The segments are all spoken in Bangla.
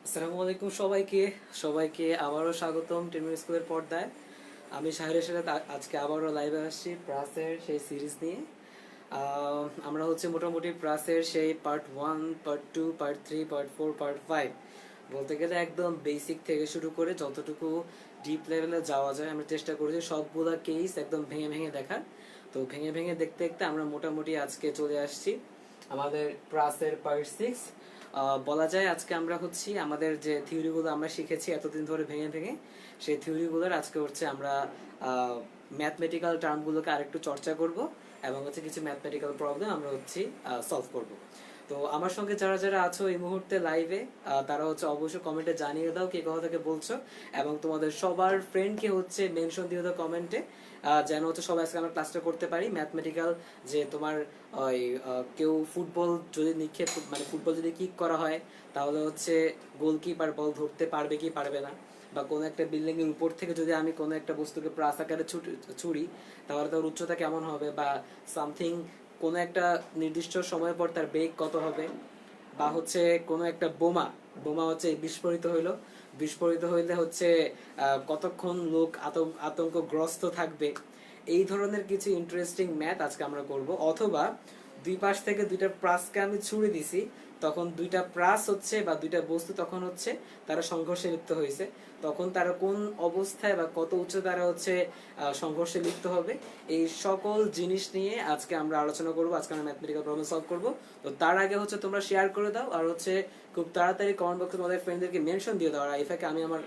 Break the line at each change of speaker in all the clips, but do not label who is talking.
আসসালামু আলাইকুম সবাইকে সবাইকে আবারও স্বাগতম টেনমিন স্কুলের পর্দায়। আমি শাহরের সাথে আজকে আবারও লাইভে আসছি প্রাসের সেই সিরিজ নিয়ে। আমরা হচ্ছে মোটামুটি প্রাসের সেই part 1, part 2, part 3, part 4, part 5 বলতে গেলে একদম বেসিক থেকে শুরু করে যতটুকু ডিপ লেভেলে যাওয়া যায় আমরা চেষ্টা করেছি সবগুলা কেস একদম ভেঙে ভেঙে দেখার। তো ভেঙে ভেঙে দেখতে দেখতে আমরা মোটামুটি আজকে চলে আসছি আমাদের প্রাসের পার্ট 6। বলা যায় আজকে আমরা হচ্ছি আমাদের যে থিওরিগুলো আমরা শিখেছি এতদিন ধরে ভেঙে ভেঙে, সেই থিওরিগুলোর আজকে হচ্ছে আমরা ম্যাথমেটিক্যাল টার্মগুলোকে আরেকটু চর্চা করব এবং হচ্ছে কিছু ম্যাথমেটিক্যাল প্রবলেম আমরা হচ্ছে সলভ করব। তো আমার সঙ্গে যারা যারা আছো এই মুহূর্তে লাইভে, তারা হচ্ছে অবশ্যই কমেন্টে জানিয়ে দাও কে কথা থেকে বলছো, এবং তোমাদের সবার ফ্রেন্ডকে হচ্ছে মেনশন দিয়ে দাও কমেন্টে, যেন হচ্ছে সবাই আজকে আমরা ক্লাসটা করতে পারি ম্যাথমেটিক্যাল। যে তোমার ওই কেউ ফুটবল যদি নিক্ষেপ মানে ফুটবল যদি কিক করা হয় তাহলে হচ্ছে গোলকিপার বল ধরতে পারবে কি পারবে না, বা কোনো একটা বিল্ডিং এর উপর থেকে যদি আমি কোনো একটা বস্তুকে প্রাস আকারে ছুড়ি তাহলে তার উচ্চতা কেমন হবে, বা সামথিং কোনো একটা নির্দিষ্ট সময় পর তার বেগ কত হবে, বা হচ্ছে কোনো একটা বোমা বোমা হচ্ছে বিস্ফোরিত হইলো, বিস্ফোরিত হইলে হচ্ছে কতক্ষণ লোক আতঙ্কগ্রস্ত থাকবে। এই ধরনের কিছু ইন্টারেস্টিং ম্যাথ আজকে আমরা করব। অথবা দুই পাশ থেকে দুইটা প্রাসকে আমি ছুড়ে দিছি, তখন দুইটা প্রাস হচ্ছে বা দুইটা বস্তু তখন হচ্ছে তারা সংঘর্ষে লিপ্ত হয়েছে, তখন তারা কোন অবস্থায় বা কত উচ্চ তারা হচ্ছে সংঘর্ষে লিপ্ত হবে। এই সকল জিনিস নিয়ে আজকে আমরা আলোচনা করব, আজকে আমরা ম্যাথমেটিক্যাল প্রবলেম সলভ করব। তো তার আগে হচ্ছে তোমরা শেয়ার করে দাও, আর হচ্ছে খুব তাড়াতাড়ি কমেন্ট বক্সে তোমাদের ফ্রেন্ডদেরকে মেনশন দিয়ে দাও, আর আইফাকে আমি আমার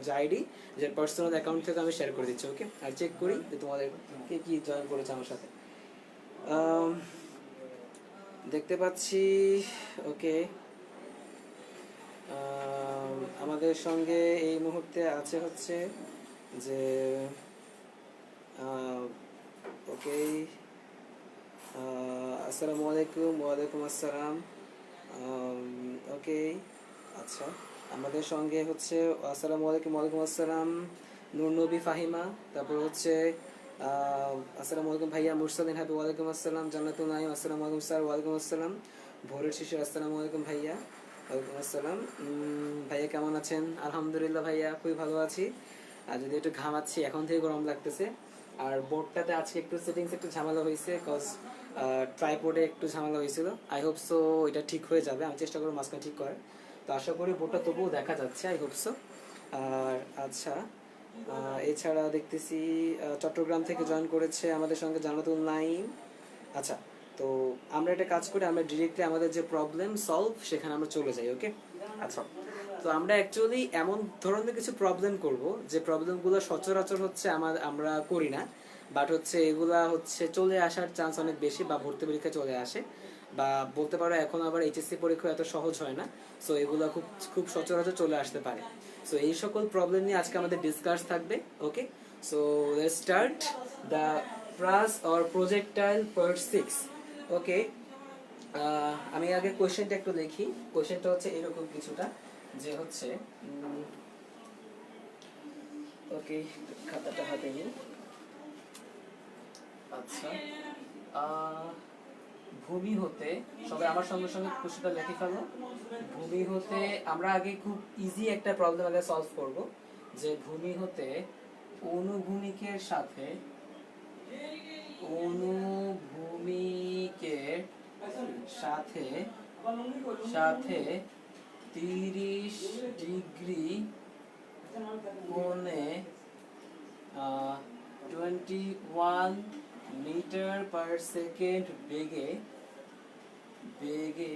যে আইডি, যে পার্সোনাল অ্যাকাউন্ট থেকে আমি শেয়ার করে দিচ্ছি। ওকে, আর চেক করি যে তোমাদের কে কি জয়েন করেছে আমার সাথে। আম, দেখতে পাচ্ছি। ওকে, আমাদের সঙ্গে এই মুহূর্তে আছে হচ্ছে যে ওকে, আসসালামু আলাইকুম। ওয়ালাইকুম আসসালাম। ওকে, আচ্ছা, আমাদের সঙ্গে হচ্ছে আসসালামু আলাইকুম, ওয়ালাইকুম আসসালাম নূর নবী ফাহিমা, তারপর হচ্ছে আসসালামু আলাইকুম ভাইয়া মুরসালিন হাবি, ওয়ালাইকুম আসসালাম জান্নাতুল নাইম, আসসালামু আলাইকুম স্যার, ওয়ালাইকুম আসসালাম ভোরের শিশু, আসসালামু আলাইকুম ভাইয়া, ওয়ালাইকুম আসসালাম। ভাইয়া কেমন আছেন? আলহামদুলিল্লাহ ভাইয়া খুবই ভালো আছি, আর যদি একটু ঘামাচ্ছি, এখন থেকে গরম লাগতেছে। আর বোর্ডটাতে আজকে একটু সেটিংস একটু ঝামেলা হয়েছে, কজ ট্রাইপোডে একটু ঝামেলা হয়েছিল। আই হোপ সো এটা ঠিক হয়ে যাবে, আমি চেষ্টা করবো মাঝখানে ঠিক করার। তো আশা করি বোর্ডটা তবুও দেখা যাচ্ছে, আই হোপ সো। আর আচ্ছা, এছাড়া দেখতেছি চট্টগ্রাম থেকে জয়েন করেছে আমাদের সঙ্গে জান্নাতুল নাইম। আচ্ছা, তো আমরা একটা কাজ করি, আমরা ডিরেক্টলি আমাদের যে প্রবলেম সলভ সেখানে আমরা চলে যাই। ওকে, আচ্ছা, তো আমরা অ্যাকচুয়ালি এমন ধরনের কিছু প্রবলেম করব যে প্রবলেমগুলো সচরাচর হচ্ছে আমরা করি না, বাট হচ্ছে এগুলা হচ্ছে চলে আসার চান্স অনেক বেশি, বা ভর্তি পরীক্ষায় চলে আসে, বা বলতে পারো এখন আবার এইচএসসি পরীক্ষা এত সহজ হয় না। সো এগুলো খুব খুব সচরাচর চলে আসতে পারে। সো এই সকল প্রবলেম নিয়ে আজকে আমাদের ডিসকাস থাকবে। Okay, so let's start the প্রাস অর প্রজেক্টাইল পার্ট 6। ওকে, আমি আগে কোশ্চেনটা একটু দেখি। কোশ্চেনটা হচ্ছে এরকম কিছুটা, যে হচ্ছে ওকে, খাতাটা হাতে নিই। আচ্ছা, ভূমি হতে, সবাই আমার সঙ্গে সঙ্গে কোশ্চেনটা লিখে ফেলো। ভূমি হতে আমরা আগে খুব ইজি একটা প্রবলেম আগে সলভ করব, যে ভূমি হতে অনুভূমিকের সাথে অনুভূমিকের সাথে সাথে 30 ডিগ্রি কোণে 21 মিটার পার সেকেন্ড বেগে বেগে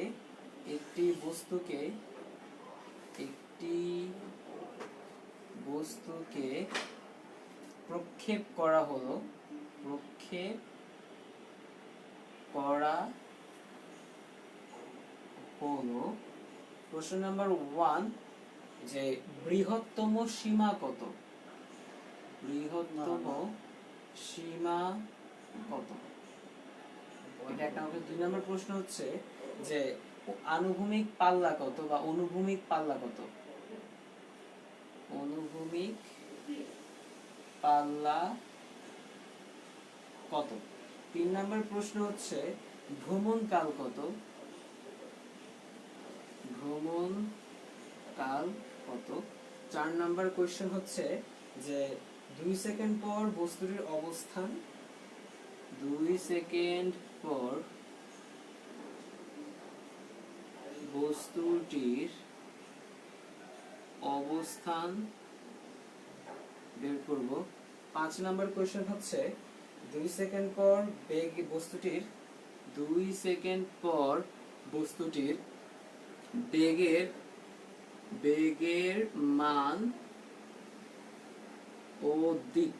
একটি বস্তুকে প্রক্ষেপ করা হলো। প্রক্ষেপ করা হলো প্রশ্ন নাম্বার 1, যে বৃহত্তম সীমা কত? বৃহত্তম সীমা কত? এটা একটা। আমাদের 2 নম্বর প্রশ্ন হচ্ছে যে আনুভূমিক পাল্লা কত, বা অনুভূমিক পাল্লা কত? অনুভূমিক পাল্লা কত? 3 নম্বর প্রশ্ন হচ্ছে ভ্রমণ কাল কত? ভ্রমণ কাল কত। 4 নাম্বার কোয়েশ্চেন হচ্ছে যে 2 সেকেন্ড পর বস্তুটির অবস্থান, 2 সেকেন্ড পর বস্তুটির অবস্থান বের করব। 5 নাম্বার কোয়েশ্চেন হচ্ছে 2 সেকেন্ড পর বস্তুটির 2 সেকেন্ড পর বস্তুটির বেগের মান ও দিক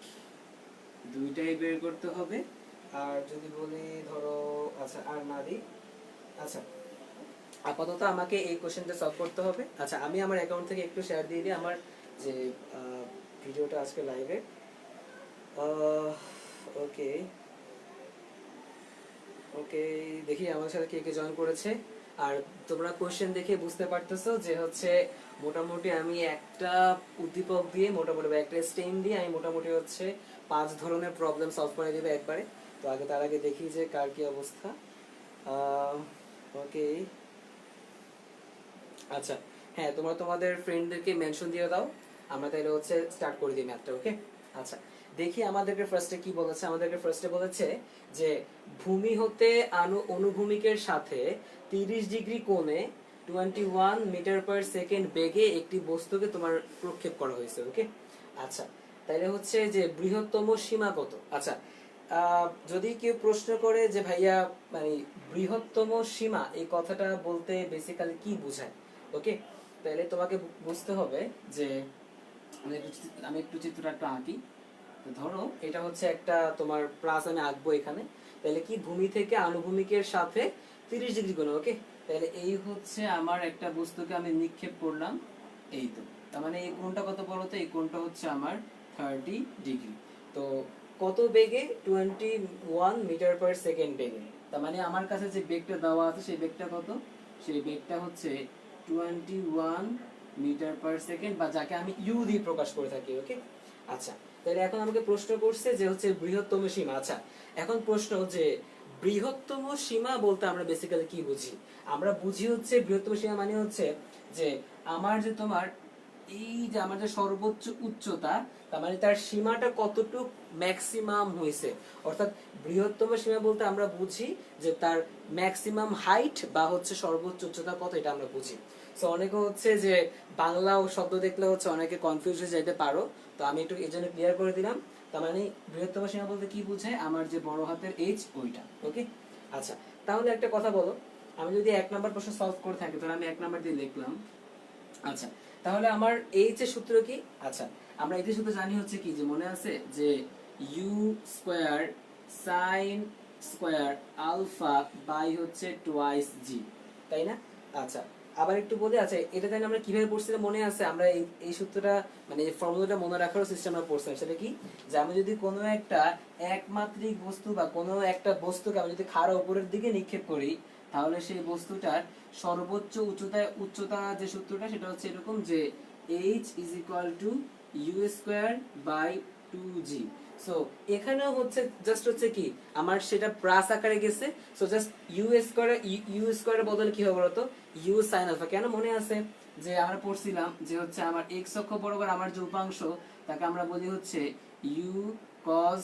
দুইটাই বের করতে হবে। আর যদি বলি ধরো আচ্ছা আর না দিই, আচ্ছা আপাতত আমাকে এই কোশ্চেনটা সলভ করতে হবে। আচ্ছা আমি আমার অ্যাকাউন্ট থেকে একটু শেয়ার দিয়ে দিই আমার যে ভিডিওটা আজকে লাইভে। ওকে ওকে, দেখি আমার সাথে কে কে জয়েন করেছে। আর তোমরা কোশ্চেন দেখে বুঝতে পারতেছো যে হচ্ছে মোটামুটি আমি একটা উদ্দীপক দিয়ে মোটামুটি একটা স্টেম দিয়ে আমি মোটামুটি হচ্ছে 5 ধরনের প্রবলেম সলভ করে দিবে একবারে। তো তার আগে দেখি যে কার কি অবস্থা। ওকে আচ্ছা হ্যাঁ, তোমরা তোমাদের ফ্রেন্ডদেরকে মেনশন দিয়ে দাও, আমরা তাহলে হচ্ছে স্টার্ট করে দিই ম্যাথটা। ওকে আচ্ছা দেখি আমাদেরকে ফার্স্টে কি বলেছে। আমাদেরকে ফার্স্টে বলেছে যে ভূমি হতে অনুভূমিকের সাথে 30 ডিগ্রি কোণে 21 মিটার পার সেকেন্ড বেগে একটি বস্তুকে তোমার প্রক্ষেপ করা হয়েছে। ওকে আচ্ছা তাইলে হচ্ছে যে বৃহত্তম সীমা কত। আচ্ছা যদি কেউ প্রশ্ন করে যে ভাইয়া মানে বৃহত্তম সীমা এই কথাটা বলতে বেসিক্যালি কি বোঝায়, ওকে তাহলে তোমাকে বুঝতে হবে যে আমি একটু চিত্রটা একটু আঁকি। ধরো এটা হচ্ছে একটা তোমার প্লাস আমি আঁকবো এখানে, তাহলে কি ভূমি থেকে আনুভূমিকের সাথে 30 ডিগ্রি কোণ। ওকে তাহলে এই হচ্ছে আমার একটা বস্তুকে আমি নিক্ষেপ করলাম, এই তো তার মানে এই কোণটা কত বলো তো, এই কোণটা হচ্ছে আমার 30 ডিগ্রি। তো কত বেগে 21 মিটার পার সেকেন্ড বেগে, তার মানে আমার কাছে যে বেগটা দেওয়া আছে সেই বেগটা কত, সেই বেগটা হচ্ছে 21 মিটার পার সেকেন্ড, বা যাকে আমি ইউ দিয়ে প্রকাশ করে থাকি। ওকে আচ্ছা তাহলে এখন আমাকে প্রশ্ন করছে যে হচ্ছে বৃহত্তম সীমা। আচ্ছা এখন প্রশ্ন যে বৃহত্তম সীমা বলতে আমরা বেসিক্যালি কি বুঝি। আমরা বুঝি হচ্ছে বৃহত্তম সীমা মানে হচ্ছে যে আমার যে তোমার এই যে আমার যে সর্বোচ্চ উচ্চতা, তার মানে তার সীমাটা কতটুক ম্যাক্সিমাম হয়েছে। অর্থাৎ বৃহত্তম সীমা বলতে আমরা বুঝি যে তার ম্যাক্সিমাম হাইট বা হচ্ছে সর্বোচ্চ উচ্চতা কত, এটা আমরা বুঝি। সো অনেকে হচ্ছে যে বাংলা শব্দ দেখলে হচ্ছে অনেকে কনফিউজ হয়ে যেতে পারো, তো আমি একটু এই জন্য ক্লিয়ার করে দিলাম। তার মানে বৃহত্তম সীমা বলতে কি বোঝায়, আমার যে বড় হাতের এইচ ওইটা। ওকে আচ্ছা তাহলে একটা কথা বলো, আমি যদি 1 নাম্বার প্রশ্ন সলভ করে থাকি তাহলে আমি 1 নাম্বার দিয়ে লিখলাম। আচ্ছা তাহলে আমার এইচ এর সূত্র কি। আচ্ছা আমরা এইচ এর সূত্র জানি হচ্ছে কি, যে মনে আছে যে u square sine square alpha by হচ্ছে টুয়াইস জি, তাই না। আচ্ছা আবার একটু বলি, আচ্ছা এটা জানি আমরা কিভাবে পড়ছিলাম মনে আছে, আমরা এই সূত্রটা মানে এই ফর্মুলাটা মনে রাখার সিস্টেম আমরা পড়ছিলাম। সেটা কি, যে আমি যদি কোনো একটা একমাত্রিক বস্তু বা কোনো একটা বস্তুকে আমি যদি খাড়া উপরের দিকে নিক্ষেপ করি, তাহলে সেই বস্তুটার সর্বোচ্চ উচ্চতা যে সূত্রটা সেটা হচ্ছে এরকম যে h is equal to u square by 2g। So এখানেও হচ্ছে জাস্ট হচ্ছে কি আমার সেটা প্লাস আকারে গেছে, সো জাস্ট ইউ স্কয়ারের বদলে কি হবে বলতো, ইউ sin আলফা। কেন মনে আছে যে আমরা পড়ছিলাম যে হচ্ছে আমার x অক্ষ বরাবর আমার যে উপাংশ তাকে আমরা বলি হচ্ছে u cos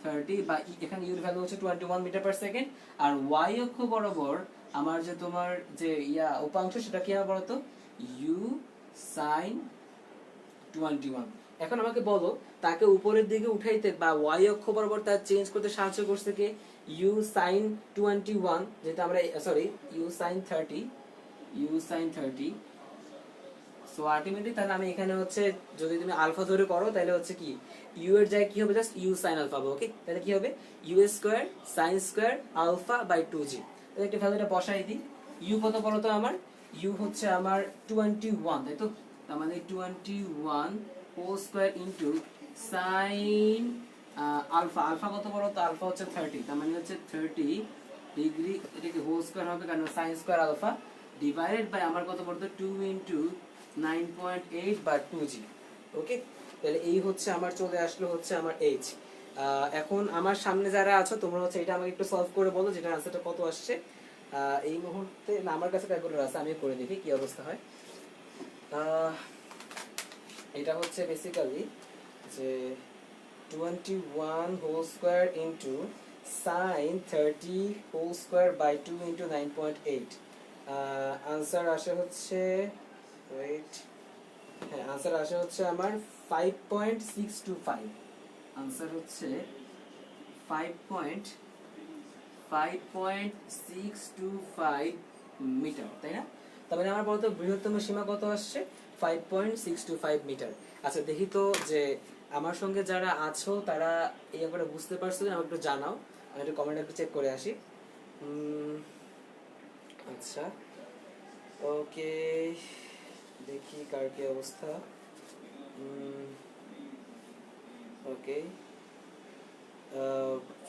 30, বা এখানে ইউর ভ্যালু হচ্ছে 21 মিটার পার সেকেন্ড, আর y অক্ষ বরাবর আমার যে তোমার যে উপাংশ সেটা কি হবে বলতো, u sin 21। এখন আমাকে বলো তাকে উপরের দিকে উঠাইতে বা y অক্ষ বরাবর তার চেঞ্জ করতে সাহায্য করছে কে, u sin 21, যেটা আমরা sorry u sin 30। So ultimately তাহলে আমি এখানে হচ্ছে যদি তুমি আলফা ধরে করো তাহলে হচ্ছে কি ইউ এর জায়গায় কি হবে, জাস্ট ইউ সাইন আলফা হবে। ওকে তাহলে কি হবে, u square sine square alpha by 2g। তাহলে একটা ভ্যালুটা বসাই দিই। ইউ কত বলো তো, আমার ইউ হচ্ছে আমার 21, তাই তো, তার মানে 21 whole square into sine alpha কত বলো তো, আলফা হচ্ছে 30, তার মানে হচ্ছে 30 ডিগ্রি, এটা কি হোল স্কয়ার হবে কারণ sine square alpha divided by আমার কত বলতো 2 ইনটু 9.8 বা 2g। ওকে তাহলে এই হচ্ছে আমার চলে আসলো হচ্ছে আমার এইচ। এখন আমার সামনে যারা আছো তোমরা হচ্ছে এটা আমাকে একটু সলভ করে বলো যেটা আনসারটা কত আসছে। এই মুহূর্তে না আমার কাছে ক্যালকুলেটর আছে, আমি করে দেখি কি অবস্থা হয়। আহ, এটা হচ্ছে বেসিক্যালি যে 21 whole square into sine 30 whole square by 2 into 9.8। Answer আসে হচ্ছে, ওয়েট, হ্যাঁ আনসার আসে হচ্ছে আমার 5.625। আনসার হচ্ছে 5.625 মিটার, তাই না? তার মানে আমার বলতো বৃহত্তম সীমা কত আসছে? 5.625 মিটার। আচ্ছা দেখি তো যে আমার সঙ্গে যারা আছো তারা এই ব্যাপারে বুঝতে পারছো কিনা আমাকে একটু জানাও। আমি একটু কমেন্ট একটু চেক করে আসি। আচ্ছা, ওকে, দেখি কার কি অবস্থা। ওকে,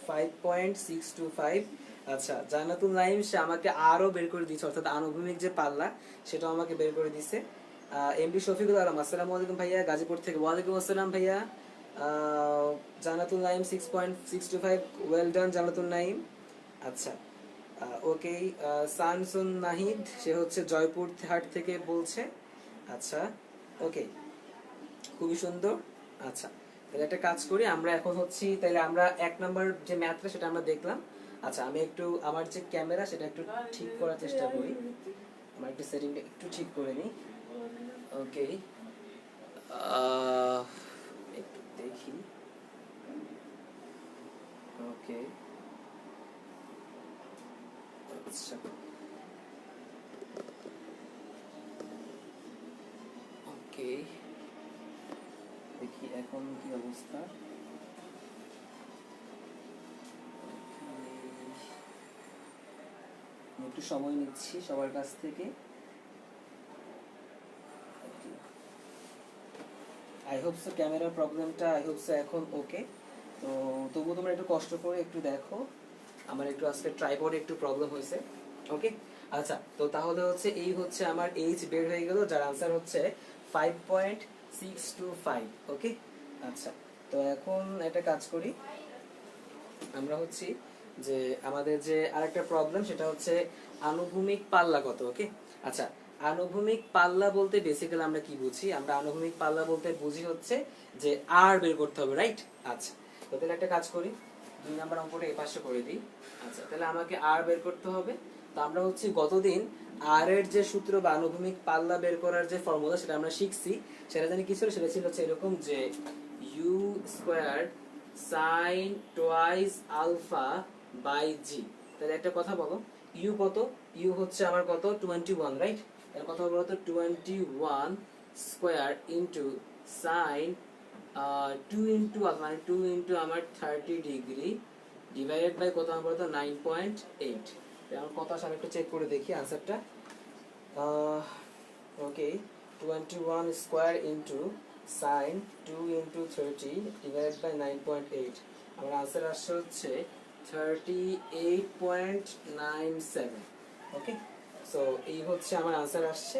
5.625। আচ্ছা, জান্নাতুল নাইম সে আমাকে আরো বের করে দিচ্ছে, অর্থাৎ আনুভূমিক যে পাল্লা সেটাও আমাকে বের করে দিছে। এমডি শফিকুল আলম, আসসালামু আলাইকুম ভাইয়া, গাজীপুর থেকে। ওয়ালাইকুম আসসালাম ভাইয়া। জান্নাতুল নাইম 6.625, ওয়েল ডান জান্নাতুল নাইম। আচ্ছা, ওকে, সানসুন নাহিদ সে হচ্ছে জয়পুর হাট থেকে বলছে। আচ্ছা, ওকে, খুবই সুন্দর। আচ্ছা, তাহলে একটা কাজ করি, আমরা এখন হচ্ছি, তাহলে আমরা 1 নম্বর যে ম্যাথটা সেটা আমরা দেখলাম। আচ্ছা, আমি একটু আমার যে ক্যামেরা সেটা একটু ঠিক করার চেষ্টা করি, আমার একটু সেটিংটা একটু ঠিক করে নিই। ওকে, একটু দেখি। ওকে, আচ্ছা, ওকে, দেখি এখন কি অবস্থা। আমি একটু সময় নিচ্ছি সবার কাছ থেকে। আই হোপ সো ক্যামেরার প্রবলেমটা আই হোপ সো এখন ওকে। তো তবুও তোমরা একটু কষ্ট করে একটু দেখো, আমার একটু আজকে ট্রাইপডে একটু প্রবলেম হয়েছে। ওকে, আচ্ছা, তো তাহলে হচ্ছে এই হচ্ছে আমার এইচ বের হয়ে গেল, যার আনসার হচ্ছে 5.625। ওকে, আচ্ছা, তো এখন একটা কাজ করি, আমরা হচ্ছি যে আমাদের যে আরেকটা প্রবলেম সেটা হচ্ছে আনুভূমিক পাল্লা কত। ওকে, আচ্ছা, আনুভূমিক পাল্লা বলতে বেসিক্যালি আমরা কি বুঝি? আমরা আনুভূমিক পাল্লা বলতে বুঝি হচ্ছে যে আর বের করতে হবে, রাইট? আচ্ছা, তো তাহলে একটা কাজ করি, 2 নম্বর অঙ্কটা এই পাশে করে দিই। আচ্ছা, তাহলে আমাকে আর বের করতে হবে। তো আমরা হচ্ছে গতদিন আর এর যে সূত্র বা আনুভূমিক পাল্লা বের করার যে ফর্মুলা সেটা আমরা শিখছি। সেটা জানি কি ছিল? সেটা ছিল হচ্ছে এরকম যে u square sine twice alpha by g. তাহলে একটা কথা বলো, ইউ কত? ইউ হচ্ছে আমার কত? 21, রাইট? তাহলে কথা বলো তো, 21 স্কোয়ার ইন্টু সাইন 2 ইন্টু মানে 2 ইন্টু আমার 30 ডিগ্রি ডিভাইডেড বাই কত আমার বলতো 9.8। আমার কত আসে আমি একটু চেক করে দেখি আনসারটা। Okay, 21 square into sine 2 into 30 divided by 9.8, আমার আনসার আসছে হচ্ছে 38.97। ওকে, সো এই হচ্ছে আমার আনসার আসছে।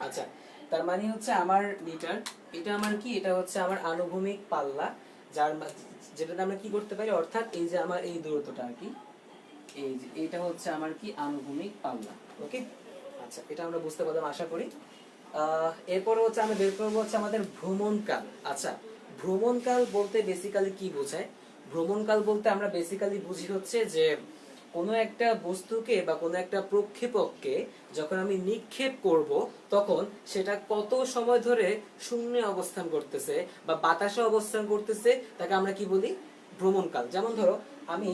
আচ্ছা, তার মানে হচ্ছে আমার মিটার, এটা আমার কি? এটা হচ্ছে আমার আনুভূমিক পাল্লা, যার যেটাতে আমরা কি করতে পারি, অর্থাৎ এই যে আমার এই দূরত্বটা আর কি, এই যে এটা হচ্ছে আমার কি? আনুভূমিক পাল্লা। ওকে, আচ্ছা, এটা আমরা বুঝতে পারলাম আশা করি। এরপরে হচ্ছে আমরা বের করবো হচ্ছে আমাদের ভ্রমণকাল। আচ্ছা, ভ্রমণকাল বলতে বেসিক্যালি কি বোঝায়? ভ্রমণকাল বলতে আমরা বেসিক্যালি বুঝি হচ্ছে যে কোনো একটা বস্তুকে বা কোনো একটা প্রক্ষেপককে যখন আমি নিক্ষেপ করব তখন সেটা কত সময় ধরে শূন্যে অবস্থান করতেছে বা বাতাসে অবস্থান করতেছে, তাকে আমরা কি বলি? ভ্রমণকাল। যেমন ধরো আমি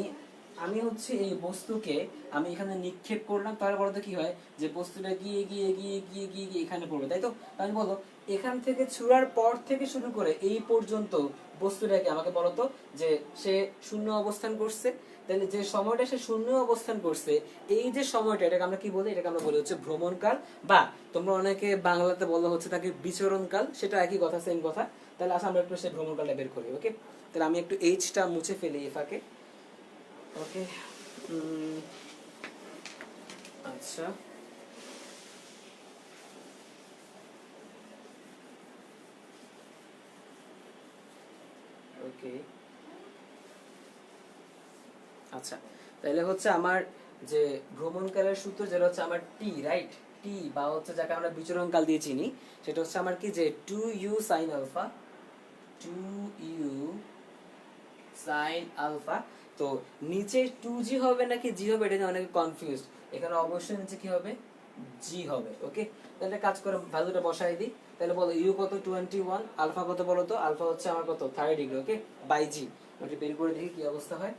আমি হচ্ছে এই বস্তুকে আমি এখানে নিক্ষেপ করলাম, তারপরে তো কি হয় যে বস্তুটা গিয়ে গিয়ে গিয়ে গিয়ে গিয়ে গিয়ে এখানে পড়বে, তাই তো? আমি বলো, এখান থেকে ছুড়ার পর থেকে শুরু করে এই পর্যন্ত বস্তুটাকে আমাকে বলতো যে সে শূন্য অবস্থান করছে। তাহলে যে সময়টা সে শূন্য অবস্থান করছে, এই যে সময়টা, এটাকে আমরা কি বলি? এটাকে আমরা বলি হচ্ছে ভ্রমণকাল, বা তোমরা অনেকে বাংলাতে বলা হচ্ছে তাকে বিচরণকাল, সেটা একই কথা, সেম কথা। তাহলে আসলে আমরা একটু সেই ভ্রমণকালটা বের করি। ওকে, তাহলে আমি একটু এইচটা মুছে ফেলি এই ফাঁকে। ওকে, আচ্ছা, ওকে, আচ্ছা, তাহলে হচ্ছে আমার যে ভ্রমণকালের সূত্র যেটা হচ্ছে আমার টি, রাইট? টি বা হচ্ছে যাকে আমরা বিচরণকাল দিয়ে চিনি, সেটা হচ্ছে আমার কি যে 2u sin alpha, 2u sin alpha. তো নিচে 2g হবে নাকি g হবে এটা নিয়ে অনেকে কনফিউজড। এখানে অবশ্যই নিচে কি হবে, g হবে। ওকে, তাহলে কাজ করে ভ্যালুটা বসাই দিই। তাহলে বলো ইউ কত 21, আলফা কত বলো তো, আলফা হচ্ছে আমার কত 30 ডিগ্রি। ওকে, বাই জি। ওটা বের করে দেখি কি অবস্থা হয়।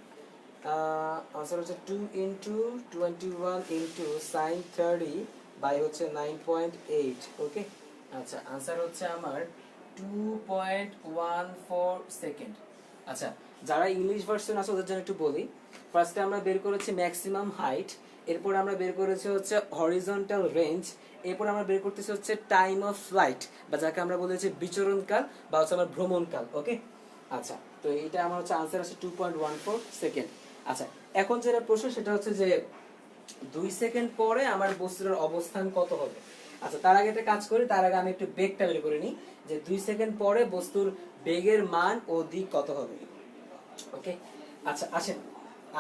আনসার হচ্ছে 2 ইন্টু 21 ইন্টু সাইন 30 বাই হচ্ছে 9.8। ওকে, আচ্ছা আনসার হচ্ছে আমার 2.14 সেকেন্ড। আচ্ছা, যারা ইংলিশ ভার্সন আছে ওদের জন্য একটু বলি। ফার্স্টে আমরা বের করেছি ম্যাক্সিমাম হাইট, এরপর আমরা বের করেছি হচ্ছে হরিজন্টাল রেঞ্জ, এরপর আমরা বের করতেছি হচ্ছে টাইম অফ ফ্লাইট বা যাকে আমরা বলেছি বিচরণকাল বা হচ্ছে আমার ভ্রমণকাল। ওকে, আচ্ছা তো এটা আমার হচ্ছে আনসার আছে 2.14 সেকেন্ড। আচ্ছা, এখন যেটা প্রশ্ন সেটা হচ্ছে যে 2 সেকেন্ড পরে আমার বস্তুর অবস্থান কত হবে। আচ্ছা, তার আগে একটা কাজ করি, তার আগে আমি একটু বেগটা বের করে নিই যে 2 সেকেন্ড পরে বস্তুর বেগের মান ও দিক কত হবে। ওকে, আচ্ছা আসেন